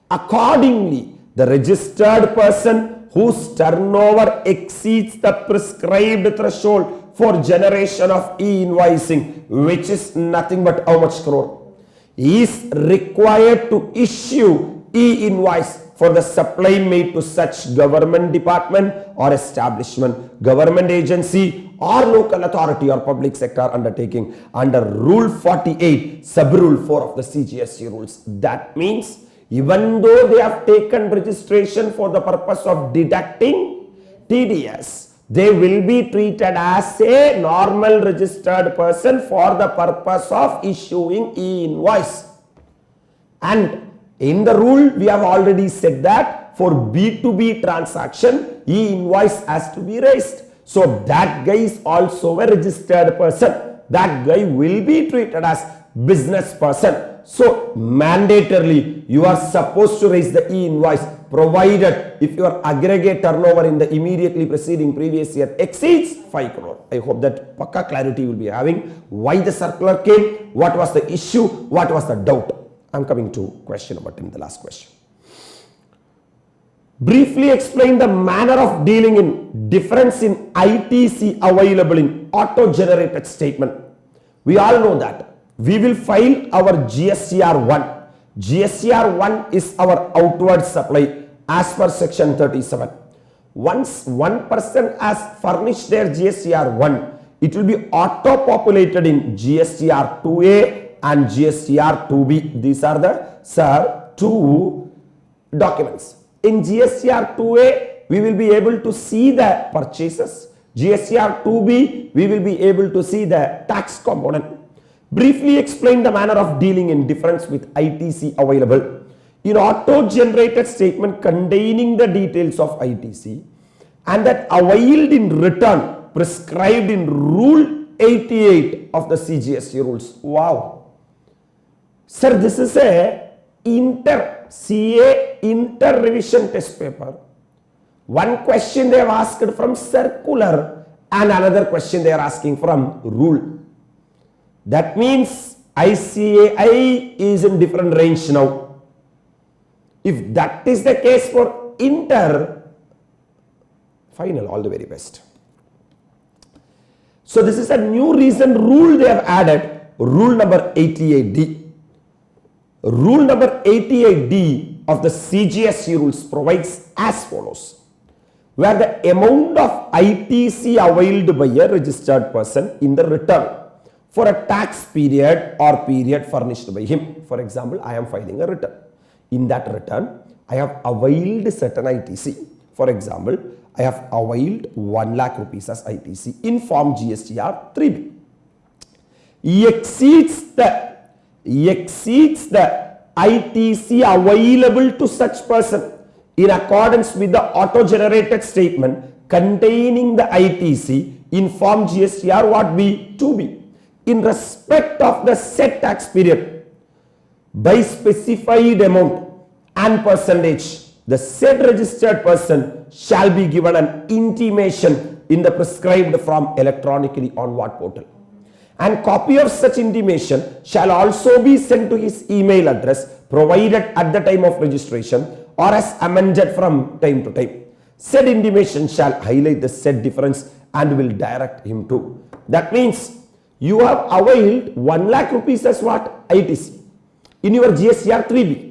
Accordingly, the registered person whose turnover exceeds the prescribed threshold for generation of e-invoicing, which is nothing but how much crore, is required to issue e-invoice for the supply made to such government department or establishment, government agency or local authority or public sector undertaking under Rule 48, Sub-Rule 4 of the CGST rules. That means even though they have taken registration for the purpose of deducting TDS, they will be treated as a normal registered person for the purpose of issuing e-invoice. And in the rule, we have already said that for B2B transaction, e-invoice has to be raised. So that guy is also a registered person. That guy will be treated as business person. So mandatorily, you are supposed to raise the e-invoice provided if your aggregate turnover in the immediately preceding previous year exceeds 5 crore. I hope that pakka clarity will be having why the circular came, what was the issue, what was the doubt. I am coming to question number 10, the last question. Briefly explain the manner of dealing in difference in ITC available in auto-generated statement. We all know that we will file our GSTR1. GSTR1 is our outward supply as per section 37. Once one person has furnished their GSTR1, it will be auto-populated in GSTR2A and GSTR2B. These are the, two documents. In GSTR2A, we will be able to see the purchases. GSTR2B, we will be able to see the tax component. Briefly explain the manner of dealing in difference with ITC available in auto-generated statement containing the details of ITC and that availed in return prescribed in Rule 88 of the CGST rules. Wow. Sir, this is a CA inter-revision test paper. One question they have asked from circular and another question they are asking from rule. That means ICAI is in different range now. If that is the case for inter, final, all the very best. So this is a new recent rule they have added, rule number 88D. Rule number 88D of the CGST rules provides as follows. Where the amount of ITC availed by a registered person in the return for a tax period or period furnished by him. For example, I am filing a return. In that return, I have availed certain ITC. For example, I have availed 1 lakh rupees as ITC in form GSTR 3B. Exceeds the ITC available to such person in accordance with the auto-generated statement containing the ITC in form GSTR what B? 2B. In respect of the said tax period by specified amount and percentage, the said registered person shall be given an intimation in the prescribed form electronically on what portal. And copy of such intimation shall also be sent to his email address provided at the time of registration or as amended from time to time. Said intimation shall highlight the said difference and will direct him to. That means you have availed 1 lakh rupees as what? ITC in your GSTR 3B.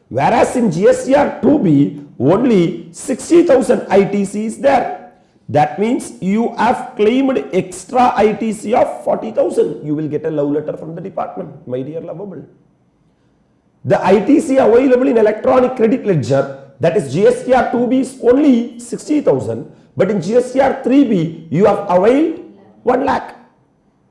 Whereas in GSTR 2B only 60,000 ITC is there. That means you have claimed extra ITC of 40,000. You will get a love letter from the department, my dear lovable. The ITC available in electronic credit ledger, that is GSTR 2B is only 60,000. But in GSTR 3B, you have availed 1 lakh.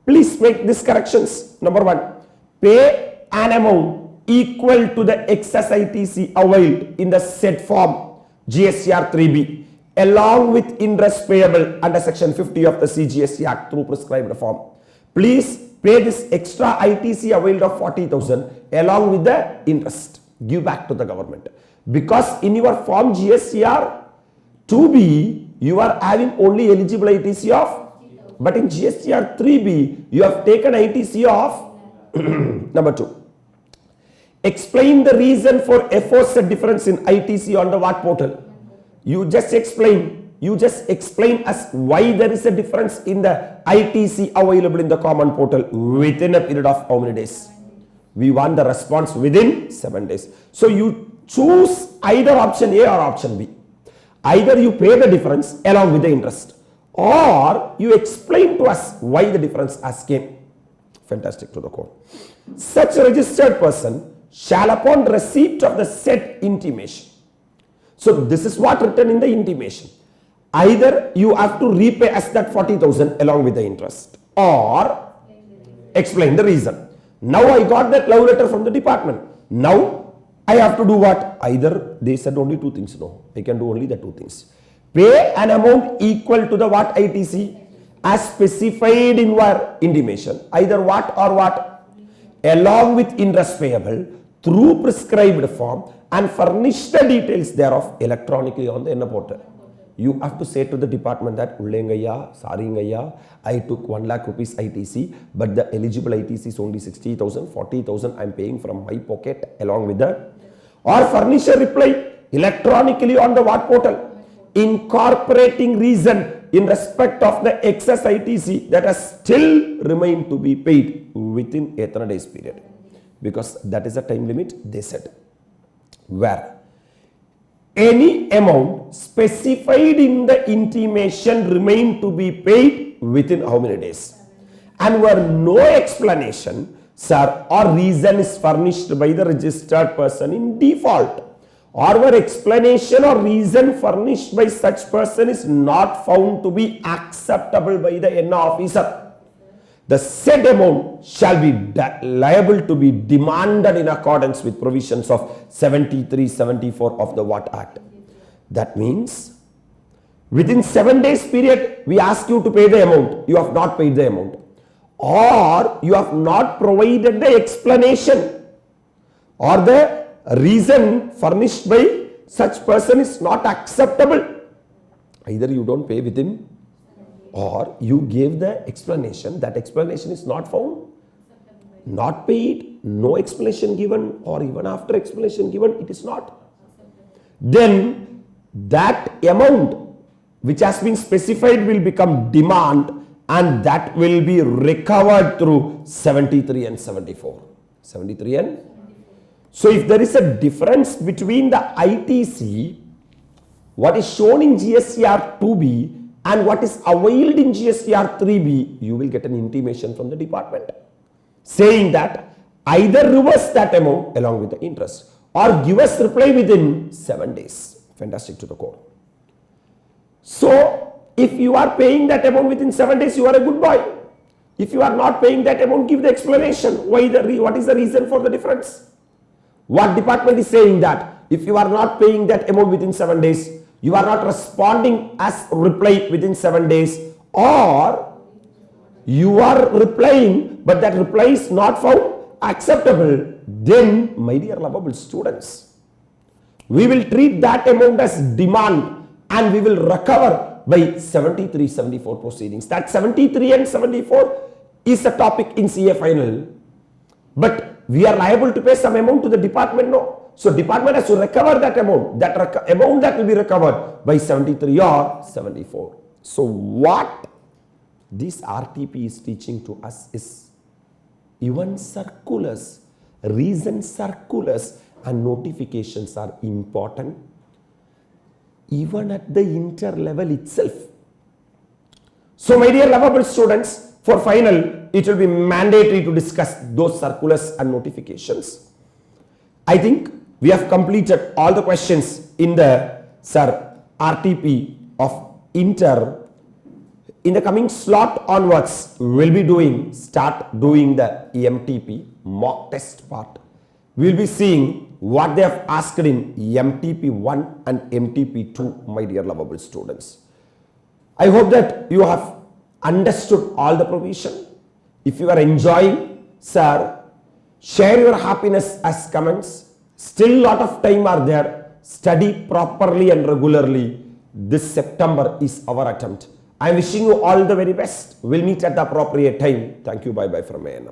Please make these corrections. Number 1, pay an amount equal to the excess ITC availed in the said form GSTR 3B along with interest payable under section 50 of the CGST Act through prescribed form. Please pay this extra ITC availed of 40,000 along with the interest. Give back to the government. Because in your form GSTR 2B, you are having only eligible ITC of, but in GSTR 3B, you have taken ITC of, number 2. Explain the reason for aforesaid difference in ITC on the what portal. You just explain as why there is a difference in the ITC available in the common portal within a period of how many days? We want the response within 7 days. So you choose either option A or option B. Either you pay the difference along with the interest, or you explain to us why the difference has came. Fantastic to the core. Such a registered person shall upon receipt of the said intimation. So this is what written in the intimation. Either you have to repay as that 40,000 along with the interest, or explain the reason. Now I got that love letter from the department. Now I have to do what? Either they said only 2 things. No, I can do only the 2 things. Pay an amount equal to the what ITC as specified in your intimation. Either what or what? Along with interest payable through prescribed form and furnish the details thereof electronically on the inner portal. You have to say to the department that Ullengaya, Saringaya, I took 1 lakh rupees ITC, but the eligible ITC is only 60,000, 40,000 I am paying from my pocket along with that. Or furnish a reply electronically on the what portal, incorporating reason in respect of the excess ITC that has still remained to be paid within 8 days period. Because that is the time limit they said. Where any amount specified in the intimation remain to be paid within how many days, and where no explanation, sir, or reason is furnished by the registered person in default, or where explanation or reason furnished by such person is not found to be acceptable by the NA officer, the said amount shall be liable to be demanded in accordance with provisions of 73-74 of the What Act. That means within 7 days period we ask you to pay the amount, you have not paid the amount, or you have not provided the explanation or the reason furnished by such person is not acceptable. Either you don't pay within, or you gave the explanation, that explanation is not found, not paid, no explanation given, or even after explanation given, it is not. Then that amount which has been specified will become demand and that will be recovered through 73 and 74. 73 and so if there is a difference between the ITC, what is shown in GSTR 2B and what is availed in GSTR 3B, you will get an intimation from the department saying that either reverse that amount along with the interest or give us reply within 7 days. Fantastic to the core. So if you are paying that amount within 7 days, you are a good boy. If you are not paying that amount, give the explanation. What is the reason for the difference? What department is saying that if you are not paying that amount within 7 days, you are not responding as reply within 7 days, or you are replying but that reply is not found acceptable, then my dear lovable students, we will treat that amount as demand and we will recover by 73, 74 proceedings. That 73 and 74 is a topic in CA final, but we are liable to pay some amount to the department, no. So department has to recover that amount, amount that will be recovered by 73 or 74. So what this RTP is teaching to us is even circulars, reason circulars and notifications are important even at the inter level itself. So my dear lovable students, for final it will be mandatory to discuss those circulars and notifications. I think we have completed all the questions in the RTP of inter. In the coming slot onwards, we will start doing the MTP mock test part. We will be seeing what they have asked in MTP 1 and MTP 2, my dear lovable students. I hope that you have understood all the provision. If you are enjoying, sir, share your happiness as comments. Still lot of time are there. Study properly and regularly. This September is our attempt. I am wishing you all the very best. We'll meet at the appropriate time. Thank you. Bye-bye from ANM.